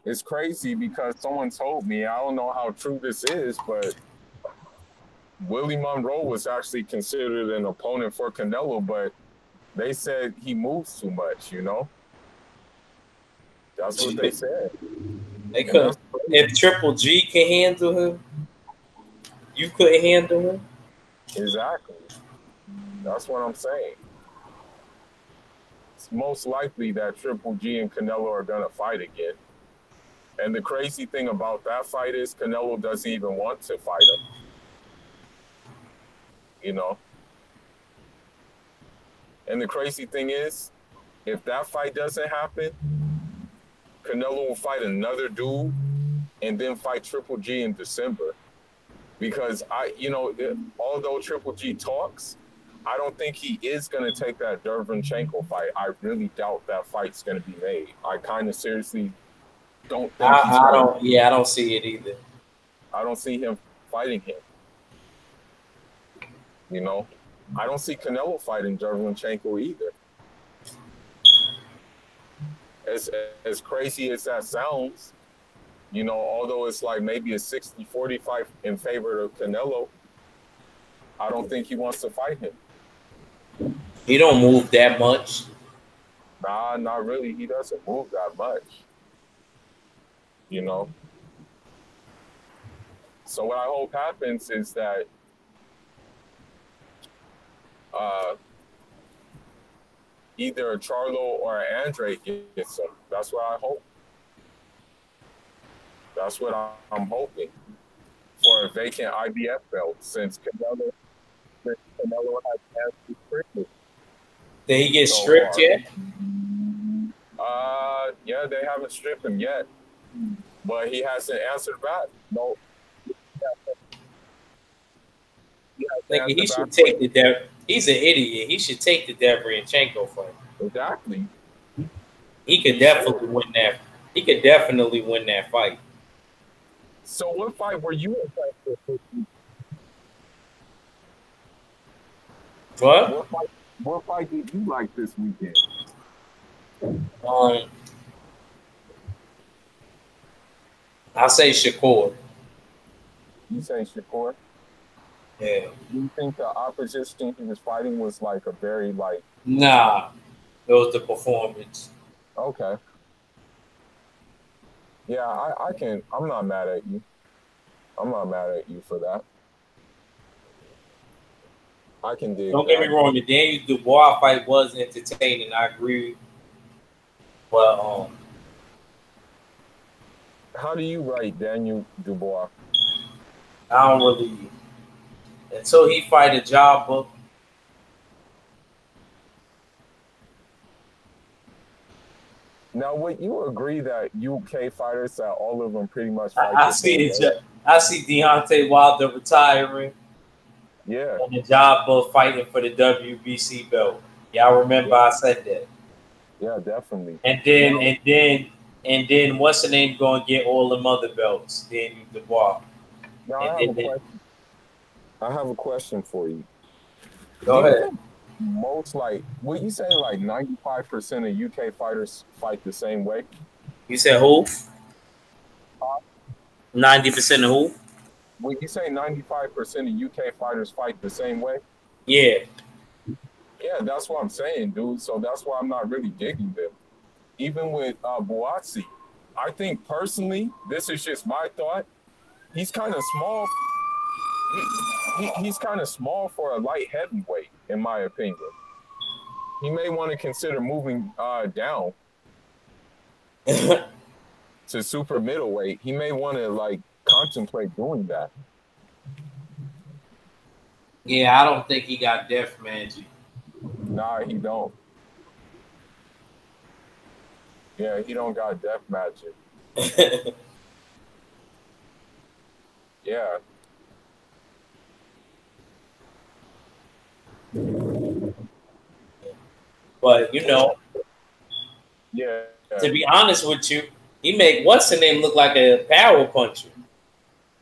It's crazy because someone told me, I don't know how true this is, but Willie Monroe was actually considered an opponent for Canelo, but they said he moves too much, you know? That's what they said. They couldn't. If Triple G can handle him, you couldn't handle him? Exactly. That's what I'm saying. It's most likely that Triple G and Canelo are going to fight again. And the crazy thing about that fight is Canelo doesn't even want to fight him. You know? And the crazy thing is, if that fight doesn't happen, Canelo will fight another dude and then fight Triple G in December. Because although Triple G talks, I don't think he is going to take that Derevyanchenko fight. I really doubt that fight's going to be made. I kind of seriously don't think I don't see it either. I don't see him fighting him. You know, I don't see Canelo fighting Derevyanchenko either. As crazy as that sounds, you know, although it's like maybe a 60-40 fight in favor of Canelo, I don't think he wants to fight him. He don't move that much. Nah, not really. He doesn't move that much. You know? So what I hope happens is that either Charlo or Andre gets him. That's what I hope. That's what I'm hoping for a vacant IBF belt, since Canelo has had stripped. Did he get stripped yet? Yeah, they haven't stripped him yet, but he hasn't answered back. No. He should take the He's an idiot. He should take the Derevyanchenko fight. Exactly. He could definitely win that. He could definitely win that fight. So what fight were you impressed with? What fight did you like this weekend? I'll say Shakur. You say Shakur? Yeah. Do you think the opposition he was fighting was like a very like? Nah, it was the performance. Okay. Yeah, I can. I'm not mad at you. I'm not mad at you for that. I can dig. Don't get me wrong. The Daniel Dubois fight was entertaining. I agree. But how do you rate Daniel Dubois? I don't really. Until he fight a job book. Now, would you agree that UK fighters, that all of them pretty much fight I the same see way? it. I see Deontay Wilder retiring Yeah, on the job of fighting for the WBC belt. Y'all remember I said that. yeah, definitely. And then what's the name going to get all them other belts? Daniel Dubois. Now, I have a question for you. Go ahead. Most would you say 95% of UK fighters fight the same way? You said who? 90% of who? Would you say 95% of UK fighters fight the same way? Yeah. Yeah, that's what I'm saying, dude. So that's why I'm not really digging them. Even with Buatsi, I think personally, this is just my thought. He's kind of small. He's kind of small for a light heavyweight, in my opinion. He may want to consider moving down to super middleweight. He may want to contemplate doing that. Yeah, I don't think he got death magic. Nah, he don't. Yeah, he don't got death magic. Yeah. But Yeah. to be honest with you, he make what's the name look like a power puncher.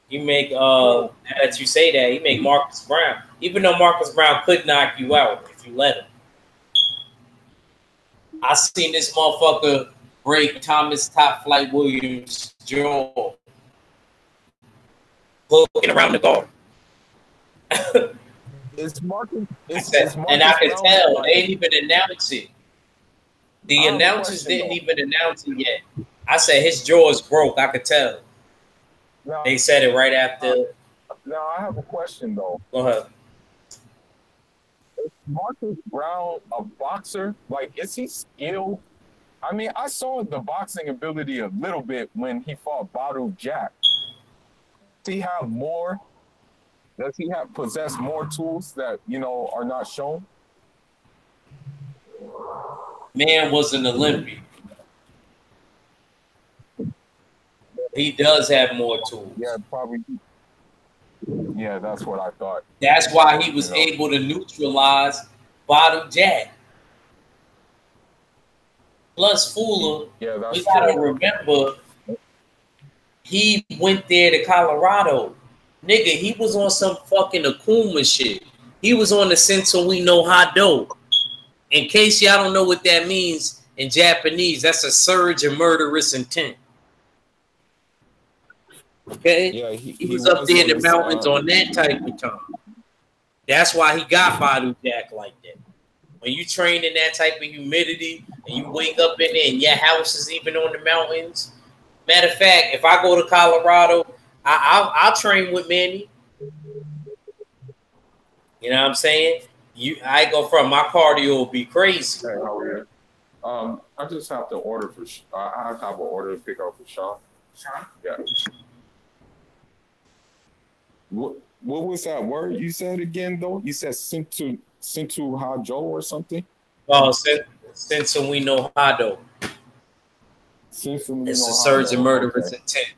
You make now that you say that, he make Marcus Brown. Even though Marcus Brown could knock you out if you let him. I seen this motherfucker break Thomas Top Flight Williams' jaw. Looking around the guard. It's Marcus. And I can tell they didn't even announce it. The announcers didn't even announce it yet. I said his jaw is broke. I could tell. Now, They said it right after. Now I have a question though. Go ahead. Is Marcus Brown a boxer? Is he skilled? I mean, I saw the boxing ability a little bit when he fought Badu Jack. Does he have more? Does he possess more tools that are not shown? Man was an Olympian. He does have more tools. Yeah, probably. Yeah, that's what I thought. That's why he was able to neutralize Badu Jack. Plus, Fuller, Yeah, that's you gotta true. remember, he went there to Colorado. Nigga, he was on some fucking Akuma shit. He was on the Sensui no Hado. In case y'all don't know what that means in Japanese, that's a surge of murderous intent. Okay? Yeah, he was up there in the mountains on that type of time. That's why he got Badu Jack like that. When you train in that type of humidity and you wake up in it and your house is even on the mountains. Matter of fact, if I go to Colorado, I'll train with Manny. You know what I'm saying? I go from my cardio will be crazy. Hey, how are you? I just have to order for. I have an order to pick up for Sean. Sean? Yeah. What was that word you said again though? You said Sentu Hajo or something? Oh, Sensui no Hado. It's a surge of murderous intent.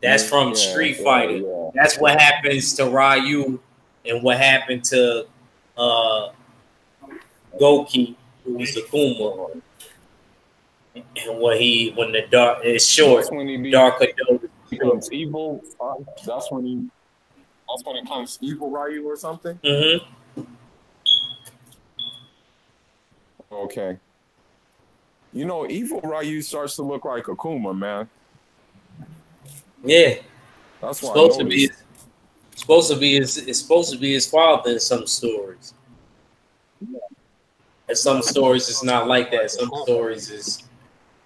That's from Street Fighter. Yeah. That's what happens to Ryu and what happened to Goki, who was Akuma. And when the dark is short, dark becomes evil. That's when he becomes evil Ryu or something. Mm-hmm. Okay. Evil Ryu starts to look like Akuma, man. Yeah. That's why it's supposed to be his father in some stories. And some stories it's not like that. Some stories is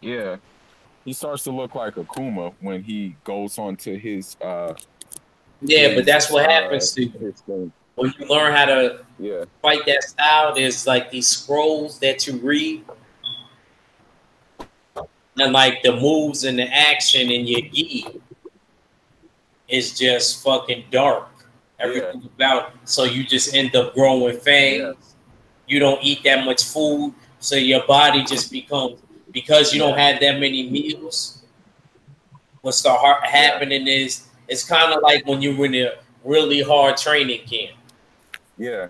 he starts to look like Akuma when he goes on to his but that's what happens to you. When you learn how to fight that style, there's like these scrolls that you read. And like the moves and the action in your gi is just fucking dark. Everything about, so you just end up growing fangs. You don't eat that much food, so your body just becomes because you don't have that many meals. What start happening is it's kind of like when you're in a really hard training camp. Yeah.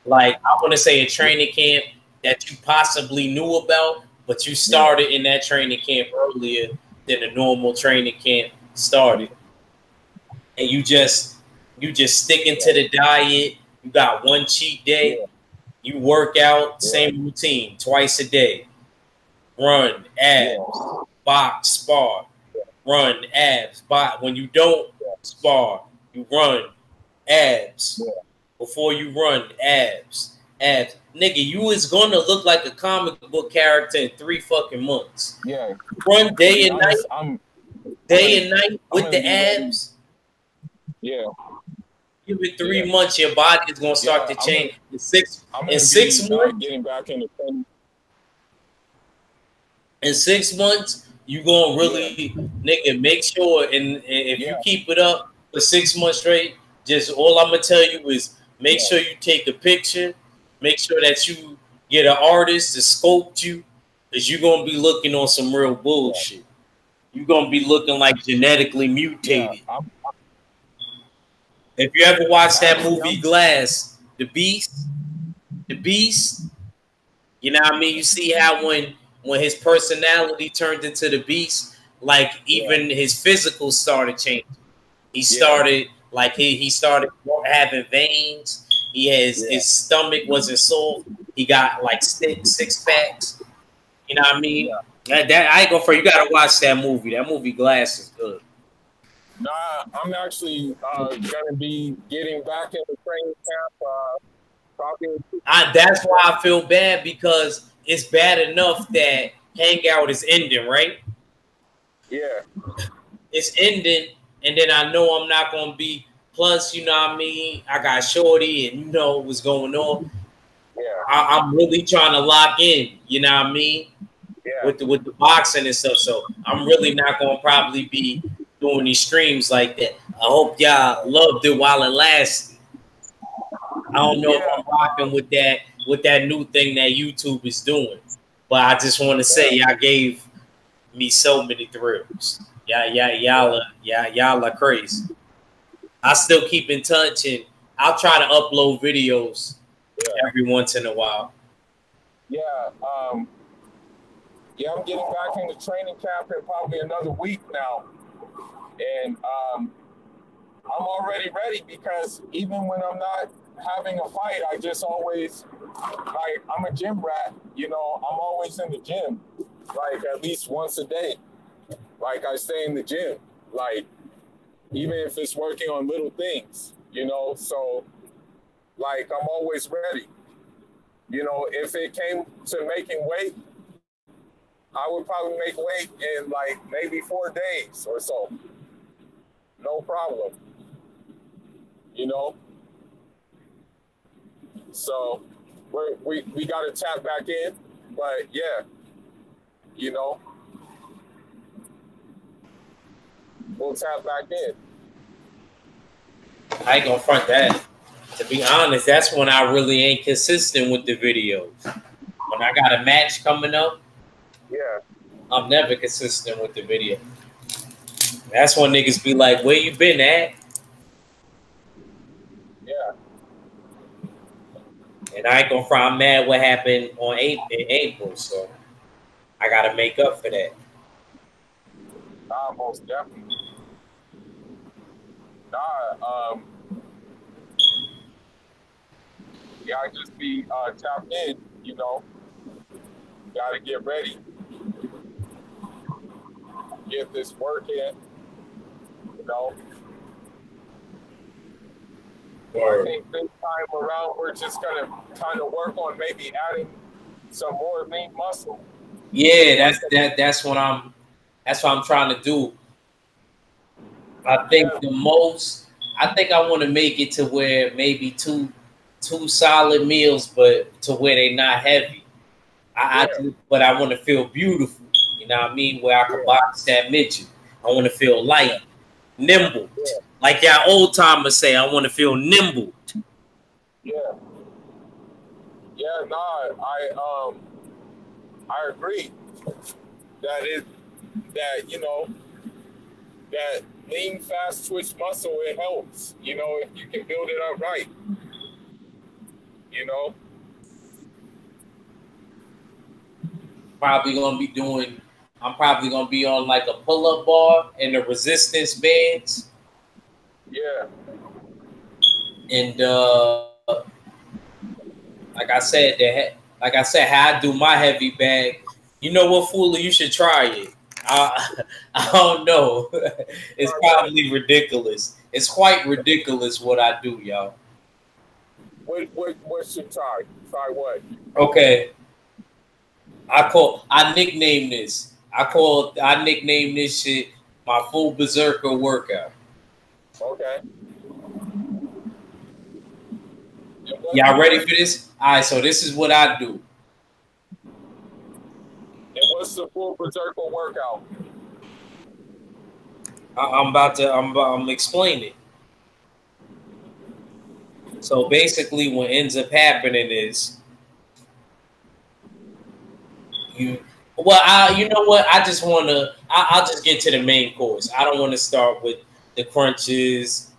Like I want to say a training camp that you possibly knew about, but you started in that training camp earlier than a normal training camp started, and you just sticking to the diet. You got one cheat day. Yeah. You work out, same routine, twice a day. Run, abs, box, spar. Run, abs, box. When you don't spar, you run, abs. Before you run, abs. Nigga, you is gonna look like a comic book character in 3 fucking months. Yeah. Run day and night. Day and night with the abs. Yeah. Give it 3 months, your body is gonna start to change. In 6 months, getting back in the training. In 6 months, you gonna really, nigga, make sure. And if you keep it up for 6 months straight, just all I'm gonna tell you is make sure you take a picture. Make sure that you get an artist to sculpt you, because you're gonna be looking on some real bullshit. You're gonna be looking like genetically mutated. If you ever watched that movie Glass, The Beast, you know what I mean? You see how when his personality turned into the Beast, like even his physical started changing. He started like he started having veins. He has his stomach wasn't sore. He got like six packs. You know what I mean? That I ain't gonna for you. Gotta watch that movie. That movie Glass is good. Nah, I'm actually gonna be getting back in the training camp. Probably. That's why I feel bad, because it's bad enough that Hangout is ending, right? Yeah. It's ending, and then I know I'm not gonna be. Plus, you know what I mean? I got Shorty, and you know what's going on. Yeah. I'm really trying to lock in, you know what I mean? Yeah. With the boxing and stuff. So I'm really not gonna probably be doing these streams like that. I hope y'all loved it while it lasted. I don't know if I'm rocking with that new thing that YouTube is doing, but I just want to say y'all gave me so many thrills. Y'all are crazy. I still keep in touch, and I'll try to upload videos every once in a while. Yeah. I'm getting back into training camp in probably another week now. And I'm already ready, because even when I'm not having a fight, I just always, like, I'm a gym rat, you know, I'm always in the gym, like at least once a day. Like I stay in the gym, like, even if it's working on little things, you know, so like I'm always ready. You know, if it came to making weight, I would probably make weight in like maybe 4 days or so. No problem. You know? So we got to tap back in, but yeah, you know, we'll tap back in. I ain't gonna front that. To be honest, that's when I really ain't consistent with the videos. When I got a match coming up, I'm never consistent with the video. That's when niggas be like, where you been at? Yeah. And I ain't gonna front, I'm mad what happened in April, so I gotta make up for that. Most definitely. I just be tapped in, you know. Gotta get ready. Get this work in, you know. I think this time around we're just gonna kind of work on maybe adding some more lean muscle. Yeah, that's what I'm trying to do. I think I think I want to make it to where maybe two solid meals, but to where they're not heavy. But I want to feel beautiful. You know what I mean? Where I can box that midget. I want to feel light, nimble. Like y'all old timers say, I want to feel nimble. Yeah. Yeah, I agree. that that lean, fast twitch muscle. It helps, if you can build it up right, you know. Probably gonna be doing. I'm probably gonna be on like a pull-up bar and the resistance bands. Yeah. And like I said, how I do my heavy bag. You know what, Fooler? You should try it. I don't know. It's probably ridiculous. It's quite ridiculous what I do, y'all. What should try? Try what? Okay. I nickname this. I nickname this shit my full berserker workout. Okay. Y'all ready for this? All right, so this is what I do. And what's the full berserker workout? I'm explaining. So basically what ends up happening is you know what? I'll just get to the main course. I don't want to start with the crunches.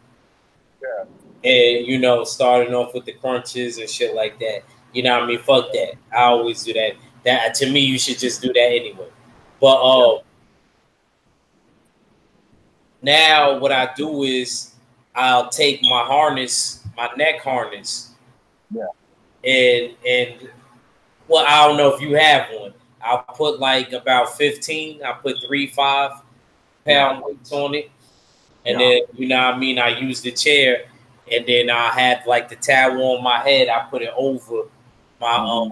Yeah. And starting off with the crunches and shit like that. You know what I mean? Fuck that. I always do that. That to me, you should just do that anyway. But now what I do is I'll take my harness, my neck harness. Yeah. And well, I don't know if you have one. I'll put like about 15. I put 3-5 pound weights on it. And then, you know what I mean? I use the chair, and then I have like the towel on my head. I put it over my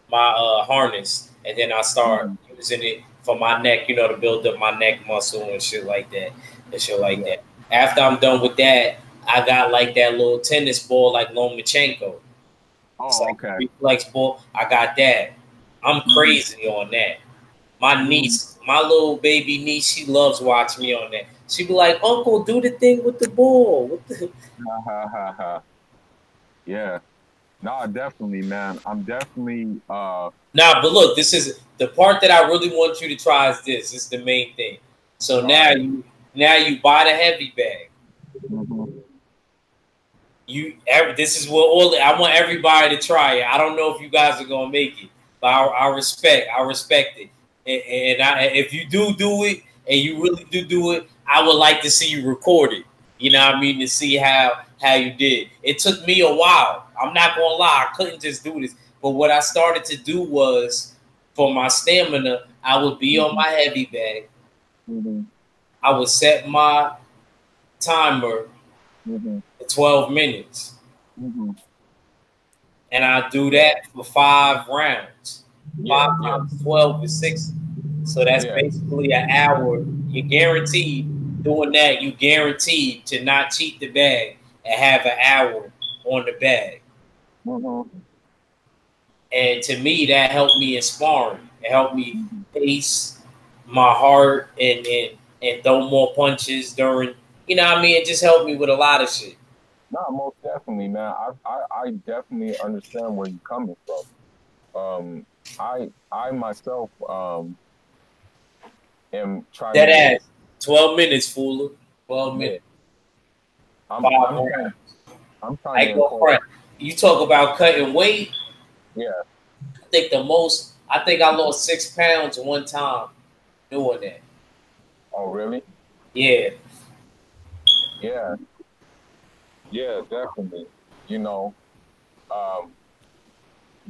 my harness, and then I start using it for my neck, to build up my neck muscle and shit like that. That. After I'm done with that, I got like that little tennis ball like Lomachenko. It's like a reflex ball. I got that. I'm crazy on that. My niece, my little baby niece, she loves watching me on that. She be like, "Uncle, do the thing with the ball." Yeah. No, definitely, man. I'm definitely Nah, but look, this is the part that I really want you to try is this. This is the main thing. So now you buy the heavy bag. This is what I want everybody to try it. I don't know if you guys are gonna make it, but I respect it. And if you do it and you really do it, I would like to see you record it. You know what I mean? To see how you did. It took me a while. I'm not gonna lie, I couldn't just do this. But what I started to do was, for my stamina, I would be on my heavy bag. I would set my timer for 12 minutes. And I do that for 5 rounds. 5 times 12 is 60. So that's basically an hour. You're guaranteed doing that. You guaranteed to not cheat the bag and have an hour on the bag. And to me, that helped me in sparring. It helped me pace my heart and throw more punches during. You know what I mean? It just helped me with a lot of shit. No, most definitely, man. I definitely understand where you're coming from. I myself am trying that to ass 12 minutes, fool. 12 minutes. I'm trying to go front. You talk about cutting weight. Yeah. I think I lost 6 pounds one time doing that. Oh, really? Yeah. Yeah. Yeah, definitely.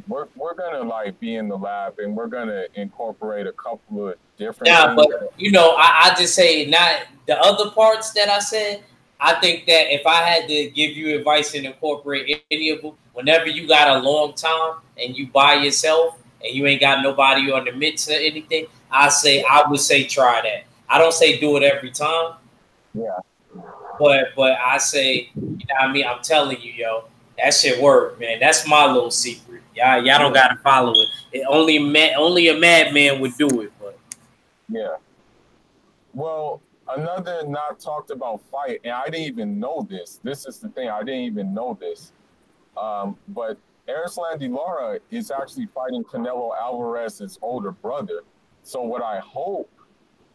We're gonna like be in the lab and we're gonna incorporate a couple of different things. But I just say not the other parts that I said. I think that if I had to give you advice and incorporate any of them, whenever you got a long time and you by yourself and you ain't got nobody on the midst or anything, I would say try that. I don't say do it every time. Yeah. But I say, you know what I mean? I'm telling you, yo, that shit work, man. That's my little secret. Y'all don't gotta follow it. Only a madman would do it, but yeah. Well, another not talked about fight, and I didn't even know this. This is the thing, I didn't even know this. But Erislandy Lara is actually fighting Canelo Alvarez's older brother. So what I hope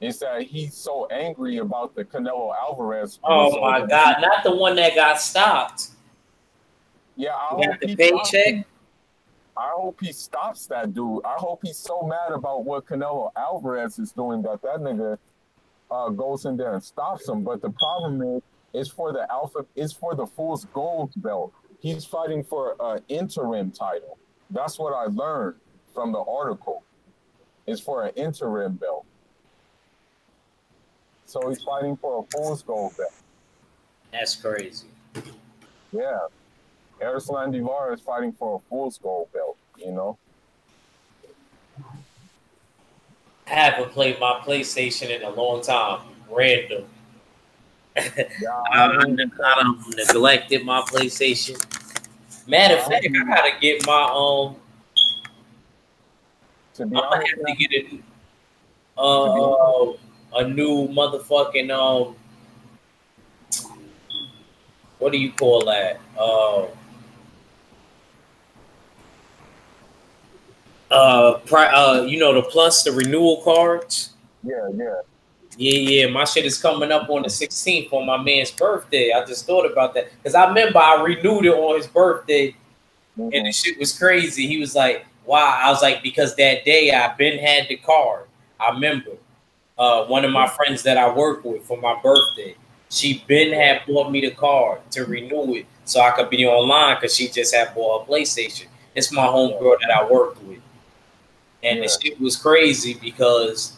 is that he's so angry about the Canelo Alvarez. Oh my God! Not the one that got stopped. Yeah, I hope the paycheck. I hope he stops that dude. I hope he's so mad about what Canelo Alvarez is doing that nigga goes in there and stops him. But the problem is, it's for the Fool's Gold belt. He's fighting for an interim title. That's what I learned from the article. It's for an interim belt. So he's fighting for a Fool's Gold belt. That's crazy. Yeah. Erislandy Lara is fighting for a Fool's Gold belt, you know? I haven't played my PlayStation in a long time. Random. Yeah, I neglected my PlayStation. Matter of fact, I gotta get my To be I'm gonna honest, have to get a new motherfucking what do you call that? You know, the plus the renewal cards. Yeah. My shit is coming up on the 16th on my man's birthday. I just thought about that because I remember I renewed it on his birthday, and the shit was crazy. He was like, "Why?" I was like, "Because that day I been had the card. I remember one of my friends that I work with for my birthday. She been had bought me the card to renew it so I could be online because she just had bought a PlayStation. It's my homegirl that I worked with, and the shit was crazy because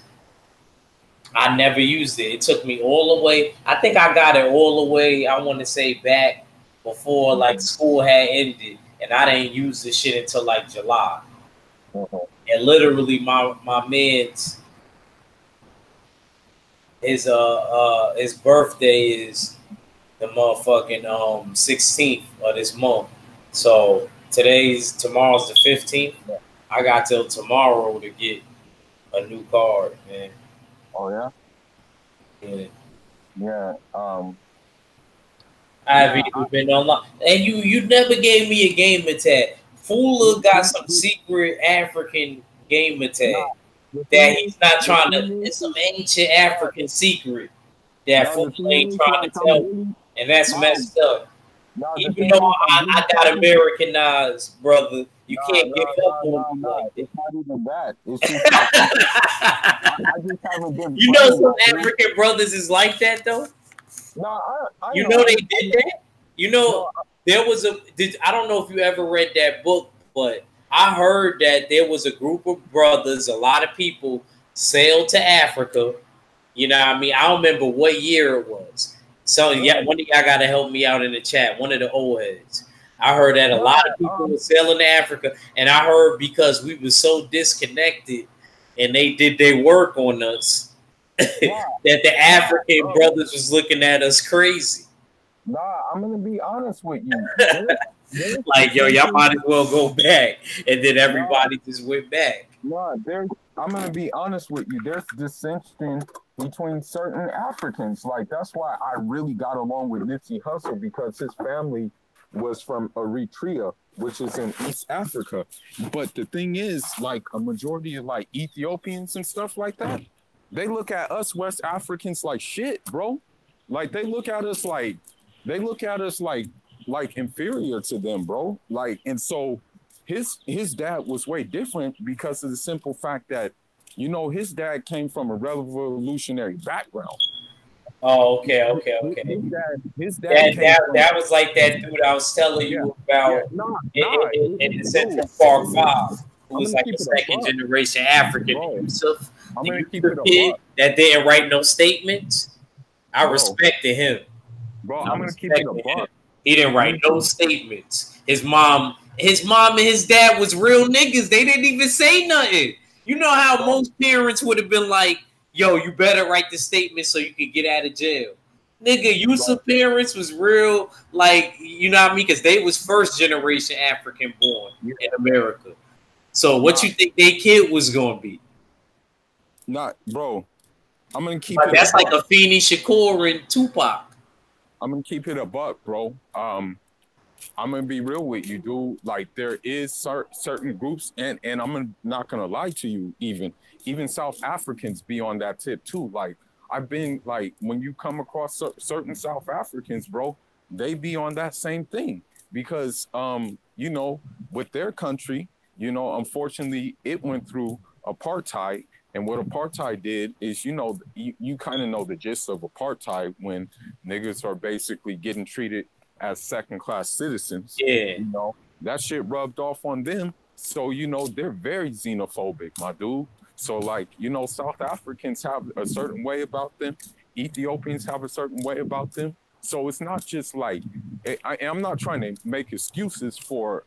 I never used it. It took me all the way. I think I got it all the way, I want to say, back before like school had ended, and I didn't use this shit until like July. And literally my man's his birthday is the motherfucking 16th of this month. So tomorrow's the 15th. I got till tomorrow to get a new card, man. Oh yeah? Yeah. I haven't even been online. And you never gave me a gamer tag. Fula got some secret African gamer tag that he's not trying to. It's some ancient African secret that Fula ain't trying to tell me, and that's messed up. Even though I got Americanized, brother, you can't give up on me like that. It's not even that. It's just I just haven't been. You know, some African brothers is like that though. No, I you know they did that. You know, there was I don't know if you ever read that book, but I heard that there was a group of brothers, a lot of people sailed to Africa. You know what I mean? I don't remember what year it was. So yeah, one of y'all got to help me out in the chat. One of the old heads. I heard that a lot of people were sailing to Africa, and I heard because we were so disconnected and they did their work on us that the African brothers was looking at us crazy. Nah, I'm gonna be honest with you. Like, yo, y'all might as well go back, and then everybody just went back. Nah, I'm gonna be honest with you. There's dissension between certain Africans. Like, that's why I really got along with Nipsey Hussle, because his family was from Eritrea, which is in East Africa. But the thing is, like, a majority of like Ethiopians and stuff like that, they look at us West Africans like shit, bro. Like, they look at us like inferior to them, bro. Like, and so his dad was way different because of the simple fact that, you know, his dad came from a revolutionary background. Oh, okay. His dad that was like that dude I was telling you about in the Central Park 5, who was like a second generation African. Yusuf, the Yusuf kid that didn't write no statements. I respected him. Bro, I'm gonna keep it a buck. He didn't write no statements. His mom and his dad was real niggas. They didn't even say nothing. You know how most parents would have been like, yo, you better write the statement so you can get out of jail. Nigga, Yusuf parents was real, like, you know what I mean? Because they was first generation African born in America. So what you think their kid was going to be? Not, bro. I'm going to keep it. That's like a Afeni Shakur and Tupac. I'm going to keep it a buck, bro. I'm gonna be real with you, dude. Like there is certain groups, and not gonna lie to you, even South Africans be on that tip too. Like I've been like when you come across certain South Africans, bro, they be on that same thing because you know, with their country, you know, unfortunately, it went through apartheid. And what apartheid did is, you know, you kind of know the gist of apartheid when niggas are basically getting treated as second-class citizens. Yeah. You know, that shit rubbed off on them. So, you know, they're very xenophobic, my dude. So, like, you know, South Africans have a certain way about them. Ethiopians have a certain way about them. So it's not just like, I'm not trying to make excuses for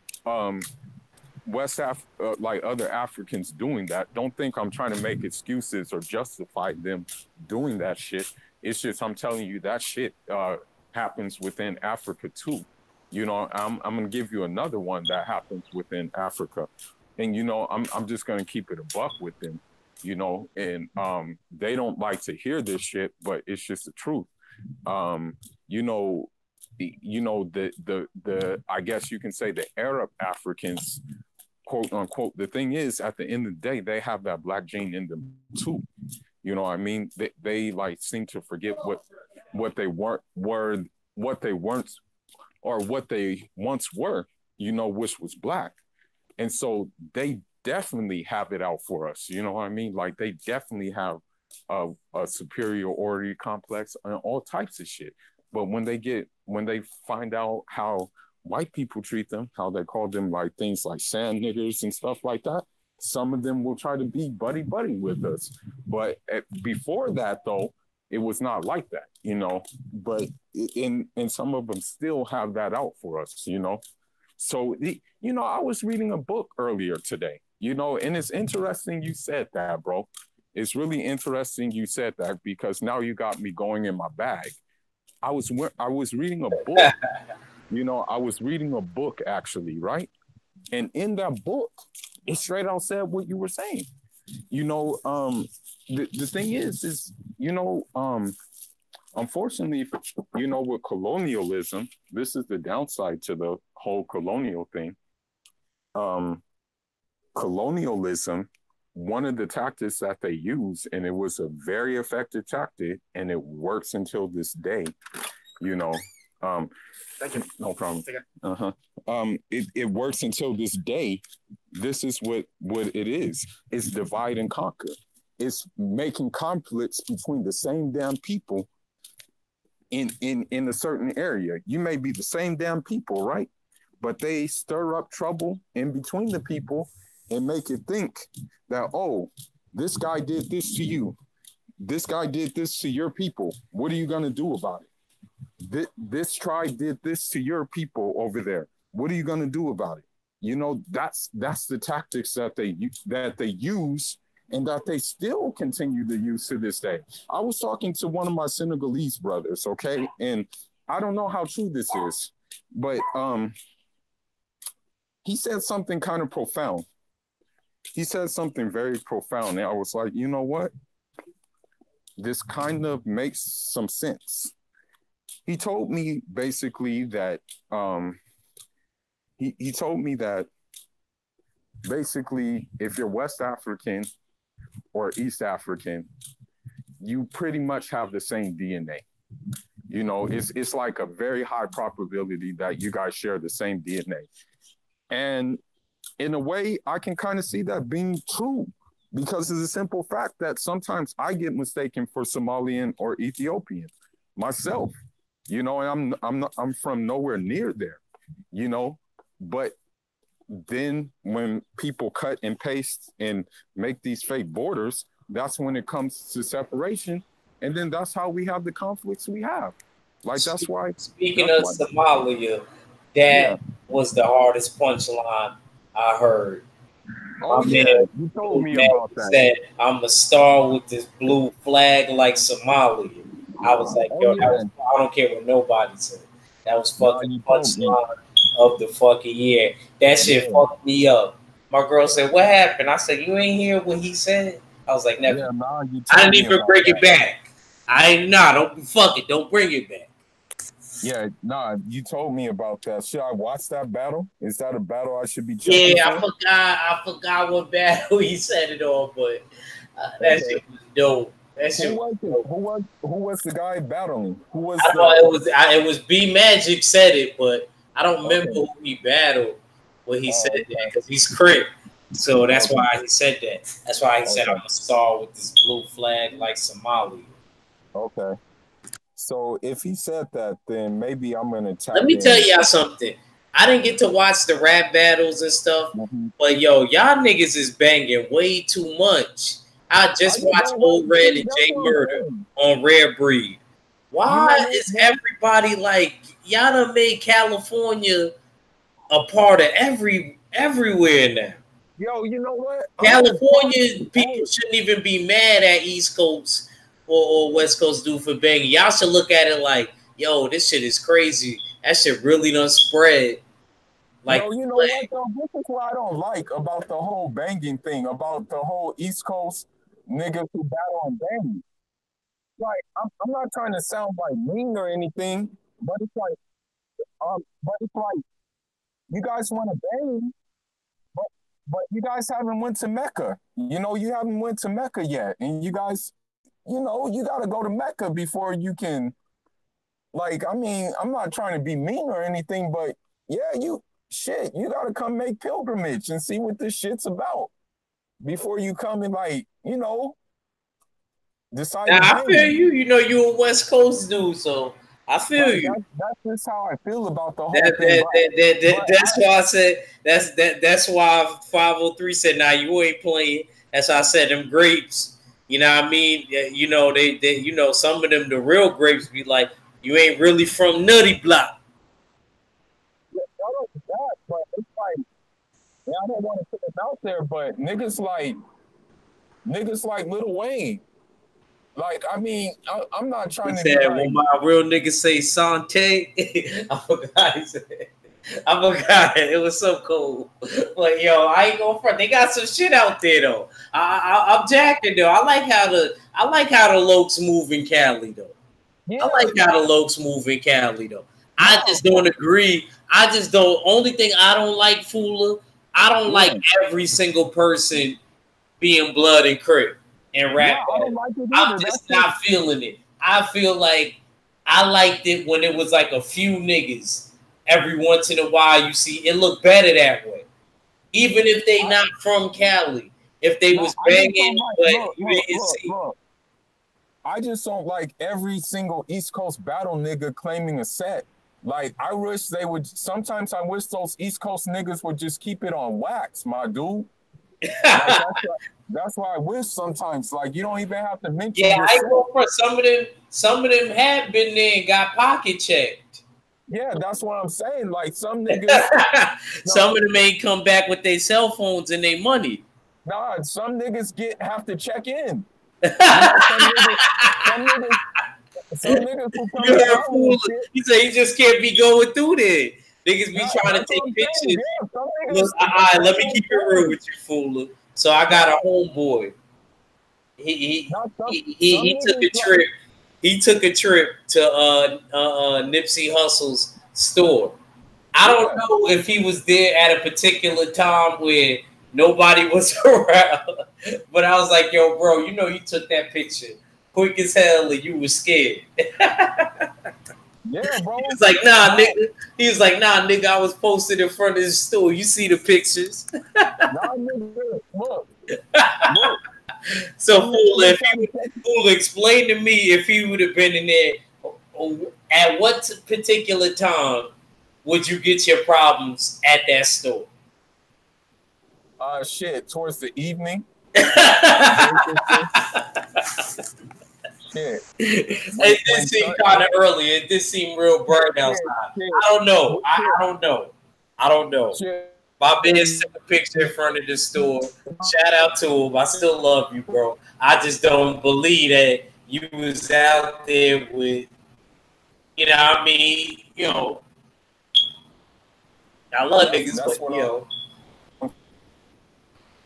like other Africans doing that. Don't think I'm trying to make excuses or justify them doing that shit. It's just I'm telling you that shit happens within Africa too. You know, I'm gonna give you another one that happens within Africa, and you know, I'm just gonna keep it a buck with them. You know, and they don't like to hear this shit, but it's just the truth. You know, the I guess you can say the Arab Africans, quote unquote. The thing is, at the end of the day, they have that black gene in them too. You know what I mean? They like seem to forget what they weren't, what they weren't, or what they once were, you know, which was black. And so they definitely have it out for us. You know what I mean? Like they definitely have a superiority complex and all types of shit. But when they find out how white people treat them, how they call them like things like sand niggers and stuff like that, some of them will try to be buddy with us. But before that, though, it was not like that, you know. But and some of them still have that out for us, you know. So, you know, I was reading a book earlier today, you know, and it's interesting you said that, bro. It's really interesting you said that because now you got me going in my bag. I was reading a book, you know, I was reading a book actually, right? And in that book, it straight out said what you were saying. You know, the thing is, you know, unfortunately, you know, with colonialism, this is the downside to the whole colonial thing. Colonialism, one of the tactics that they use, and it was a very effective tactic, and it works until this day, you know. Thank you. No problem. It works until this day. This is what it is. It's divide and conquer. It's making conflicts between the same damn people in a certain area. You may be the same damn people, right? But they stir up trouble in between the people and make it think that, oh, this guy did this to you. This guy did this to your people. What are you going to do about it? This tribe did this to your people over there. What are you going to do about it? You know, that's the tactics that they use and that they still continue to use to this day. I was talking to one of my Senegalese brothers, okay? And I don't know how true this is, but he said something kind of profound. He said something very profound. And I was like, you know what? This kind of makes some sense. He told me basically that he told me that basically if you're West African or East African, you pretty much have the same DNA. You know, it's like a very high probability that you guys share the same DNA. And in a way, I can kind of see that being true because it's a simple fact that sometimes I get mistaken for Somalian or Ethiopian myself, you know, and I'm from nowhere near there, you know, but then when people cut and paste and make these fake borders, that's when it comes to separation. And then that's how we have the conflicts we have. Like, that's why. Speaking of Somalia, that was the hardest punchline I heard. Oh, yeah, you told me about that. Said, I'm a star with this blue flag like Somalia. I was like, yo, I don't care what nobody said. That was fucking punchline of the fucking year. That shit fucked me up. My girl said, what happened? I said, you ain't hear what he said? I was like, never. Yeah, I didn't even bring it back. Don't fuck it. Don't bring it back. Yeah, nah, you told me about that. Should I watch that battle? Is that a battle I should be checking Yeah, for? I forgot what battle he said it on, but that shit was dope. That shit Who was was it? dope. Who was the guy battling? Who was I know it was B Magic said it, but I don't remember who he battled when he said that because he's Crit. So that's why he said that. That's why he said I'm a star with this blue flag like Somalia. Okay. So if he said that, then maybe I'm gonna tap Let me in. tell y'all something. I didn't get to watch the rap battles and stuff, but yo, y'all niggas is banging way too much. I just watched Old Red and Jay Murder on Rare Breed. Why is everybody like y'all done made California a part of everywhere now? Yo, you know what? California people shouldn't even be mad at East Coast or West Coast dude for banging. Y'all should look at it like, yo, this shit is crazy. That shit really done spread. Like, you know what though? This is what I don't like about the whole banging thing, about the whole East Coast niggas who battle and bang. Like, I'm not trying to sound like mean or anything, but it's like, you guys want to bang, but you guys haven't went to Mecca. You know, you haven't went to Mecca yet, and you guys, you know, you got to go to Mecca before you can. Like, I mean, I'm not trying to be mean or anything, but yeah, you got to come make pilgrimage and see what this shit's about before you come and, like, you know, decide. Now, I feel you. You know, you a West Coast dude, so I feel you. That's just how I feel about the whole thing. That's why I said that's why 503 said, "Nah, you ain't playing." That's why I said them grapes. You know what I mean? You know they you know some of them the real grapes be like, you ain't really from Nutty Block. Yeah, but it's like, yeah, I don't want to put it out there, but niggas like Lil Wayne. Like, I mean, I'm not trying to. Said, when my real niggas say Sante, I forgot he said. I forgot it. It was so cool. But yo, I ain't going front. They got some shit out there though. I'm jacking though. I like how the Lokes move in Cali though. Yeah. I like how the Lokes move in Cali though. I just don't agree. Only thing I don't like, Fula, I don't like every single person being blood and Crip and rap. I'm just not feeling it. I feel like I liked it when it was like a few niggas. Every once in a while, you see it look better that way. Even if they not from Cali, if they was banging, but you didn't see. I just don't like every single East Coast battle nigga claiming a set. Like, I wish they would. Sometimes I wish those East Coast niggas would just keep it on wax, my dude. Like, that's why I wish sometimes. Like, you don't even have to mention. Yeah, I go for some of them have been there and got pocket checked. Yeah, that's what I'm saying. Like, some niggas, some of them ain't come back with their cell phones and their money. Nah, some niggas have to check in. Some niggas who come around. He said he just can't be going through there. Niggas be trying to take pictures. Yeah, all right, let me keep it real with you, Fula. So I got a homeboy. He took a trip. He took a trip to Nipsey Hussle's store. I don't know if he was there at a particular time where nobody was around, but I was like, "Yo, bro, you know you took that picture quick as hell and you was scared." Yeah, bro. He was like, "Nah, nigga." He was like, "Nah, nigga, I was posted in front of the store. You see the pictures." Nah, nigga, look. So, Fula, explain to me if he would have been in there, at what particular time would you get your problems at that store? Shit, towards the evening. Shit. It did seem kind of early. It did seem real bright outside. I don't know. I don't know. My man sent a picture in front of the store. Shout out to him. I still love you, bro. I just don't believe that you was out there with, you know what I mean? You know, I love niggas, but, you know.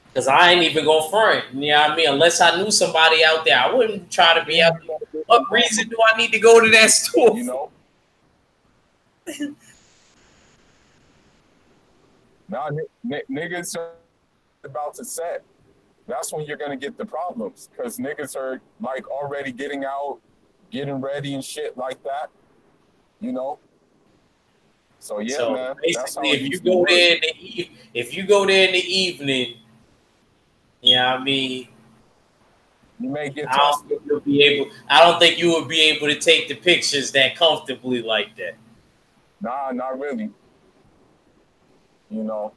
Because I ain't even going front. You know what I mean? Unless I knew somebody out there, I wouldn't try to be out there. What reason do I need to go to that store? You know? Now niggas are about to set. That's when you're gonna get the problems because niggas are like already getting out, getting ready and shit like that. You know. So yeah, So man. basically, if you go there in the evening, yeah, I mean, you may get. I don't think you would be able to take the pictures that comfortably like that. Nah, not really. You know.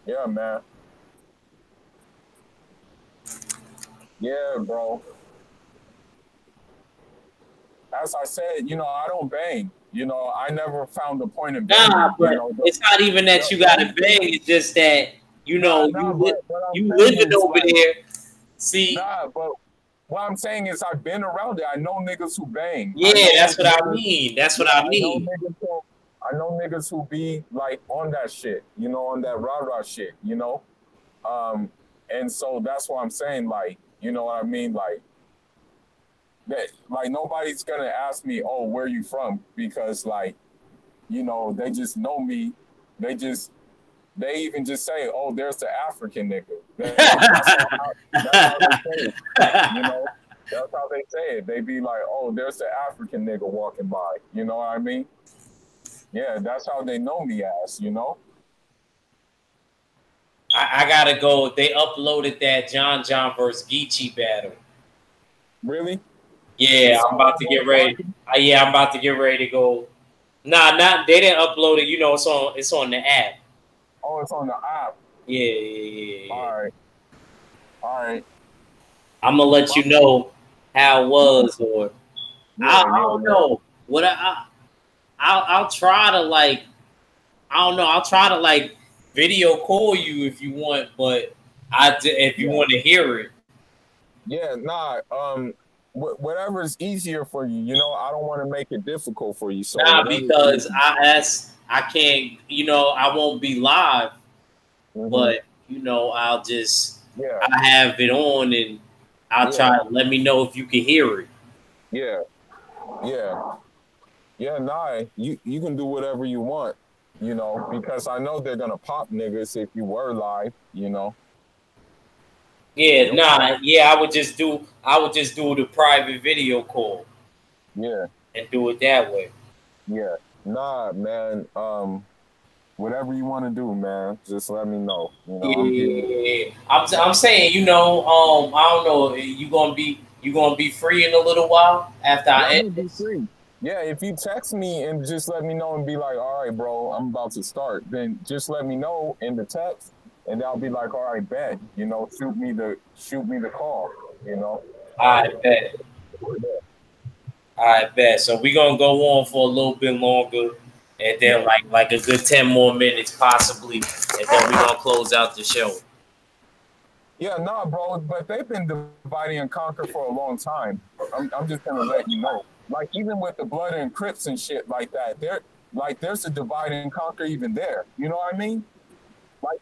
Yeah, man. Yeah, bro. As I said, you know, I don't bang. You know, I never found the point of banging. Nah, but it's not even that you got to bang. It's just that, you know, you living over there. See? Nah, but what I'm saying is I've been around it. I know niggas who bang. Yeah, that's what I mean. That's what I mean. I know niggas who be like on that shit, you know, on that rah-rah shit, you know? And so that's what I'm saying, like, you know what I mean? Like, that, like nobody's gonna ask me, oh, where you from? Because like, you know, they just know me. They even just say, oh, there's the African nigga. That's how they say it. You know, that's how they say it. They be like, oh, there's the African nigga walking by. You know what I mean? Yeah, that's how they know me as, you know? I gotta go. They uploaded that John versus Geechee battle. Really? Yeah, I'm about to get ready. I'm about to get ready to go. Nah, they didn't upload it. You know, it's on the app. Oh, it's on the app. Yeah. All right. I'm gonna let you know how it was, or I don't know what I'll try to like. I don't know. I'll try to like video call you if you want, but if you want to hear it. Yeah, nah. Whatever is easier for you. You know, I don't want to make it difficult for you. So because I can't. You know, I won't be live, but you know, I'll just I have it on and I'll try to let me know if you can hear it. Yeah. Nah. You can do whatever you want. You know, because I know they're gonna pop niggas if you were live. You know. Yeah, I would just do the private video call. Yeah. And do it that way. Yeah. Nah, man. Whatever you want to do, man. Just let me know. You know, I'm saying, you know, I don't know, you gonna be free in a little while after I end this? Free. Yeah, if you text me and just let me know and be like, all right, bro, I'm about to start, then just let me know in the text. And I'll be like, all right, bet, you know, shoot me the call, you know. I bet. So we're gonna go on for a little bit longer, and then like a good 10 more minutes possibly, and then we're gonna close out the show. Yeah, nah, bro, but they've been dividing and conquer for a long time. I'm just gonna let you know. Like even with the Blood and Crips and shit like that, there's a divide and conquer even there. You know what I mean? Like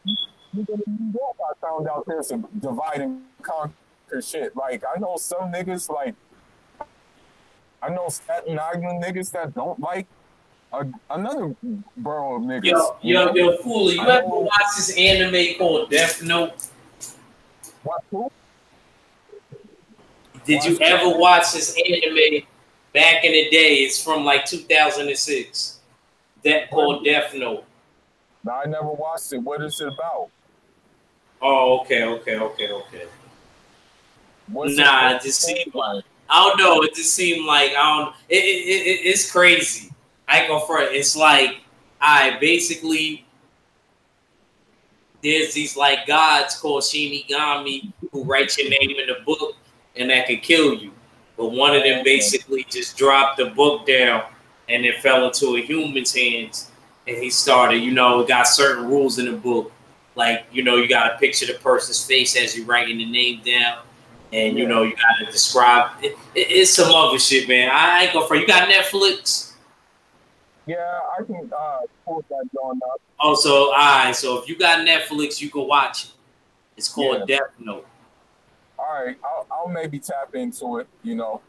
even in New York, I found out there's a divide and conquer shit. Like I know some niggas like I know Staten Island niggas that don't like another borough of niggas. Yo, Foolie, you ever watch this anime called Death Note? What? Who? Did you ever watch this anime back in the day? It's from like 2006. That called Death Note. No, I never watched it. What is it about? Oh, okay. It just seemed like I don't know. It just seemed like it's crazy. I ain't gonna front. It's like basically there's these like gods called Shinigami who write your name in the book and that could kill you. But one of them basically just dropped the book down and it fell into a human's hands. And he started, you know, got certain rules in the book. Like, you know, you got to picture the person's face as you're writing the name down. And, you know, you got to describe it. It's some other shit, man. I ain't gonna front. You got Netflix? Yeah, I can pull that going up. Oh, so, all right. So if you got Netflix, you can watch it. It's called Death Note. All right. I'll maybe tap into it, you know.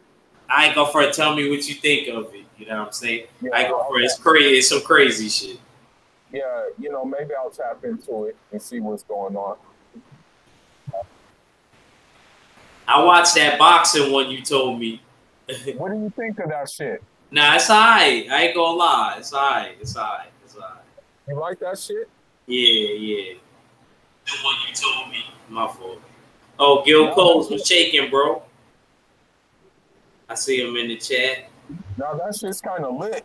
I ain't gonna front. Tell me what you think of it. You know what I'm saying? Yeah, I ain't gonna front. It's crazy. It's some crazy shit. Yeah, you know, maybe I'll tap into it and see what's going on. I watched that boxing one you told me. What do you think of that shit? Nah, it's alright. I ain't gonna lie. It's alright. It's alright. It's alright. You like that shit? Yeah. The one you told me. My fault. Oh, Gil Coles was shaking, bro. I see him in the chat. Now that shit's kind of lit.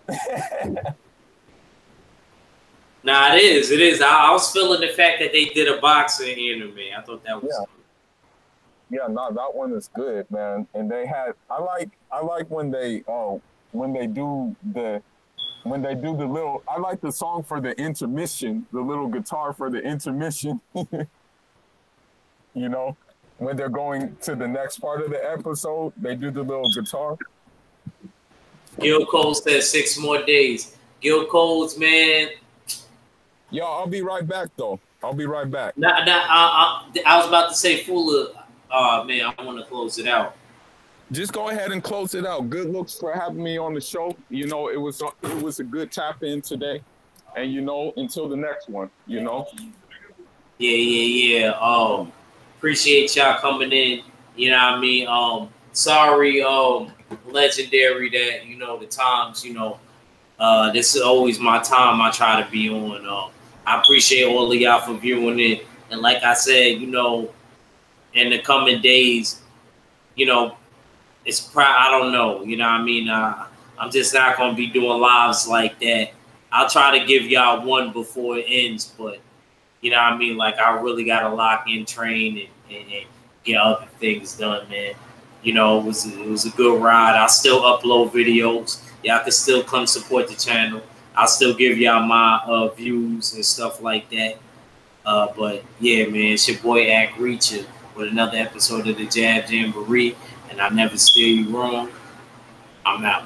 Nah, it is. It is. I was feeling the fact that they did a boxing anime. I thought that was. Yeah, no, that one is good, man. And they had. I like when they do the little. I like the song for the intermission, the little guitar for the intermission. You know, when they're going to the next part of the episode, they do the little guitar. Gil Coles says 6 more days. Gil Coles, man. Yo, I'll be right back, though. I'll be right back. I was about to say, Fula. Man, I want to close it out. Just go ahead and close it out. Good looks for having me on the show. You know, it was a good tap in today. And, you know, until the next one, you know. Yeah. Appreciate y'all coming in. You know what I mean? Sorry, Legendary, that, you know, the times, you know, this is always my time I try to be on. I appreciate all of y'all for viewing it. And like I said, you know, in the coming days, you know, I don't know, you know what I mean? I'm just not going to be doing lives like that. I'll try to give y'all one before it ends, but you know what I mean? Like, I really got to lock in, train, and get other things done, man. You know, it was a good ride. I'll still upload videos. Y'all can still come support the channel. I'll still give y'all my views and stuff like that. But yeah, man, it's your boy Ak Reacher with another episode of the Jab Jamboree, and I never steer you wrong. I'm out.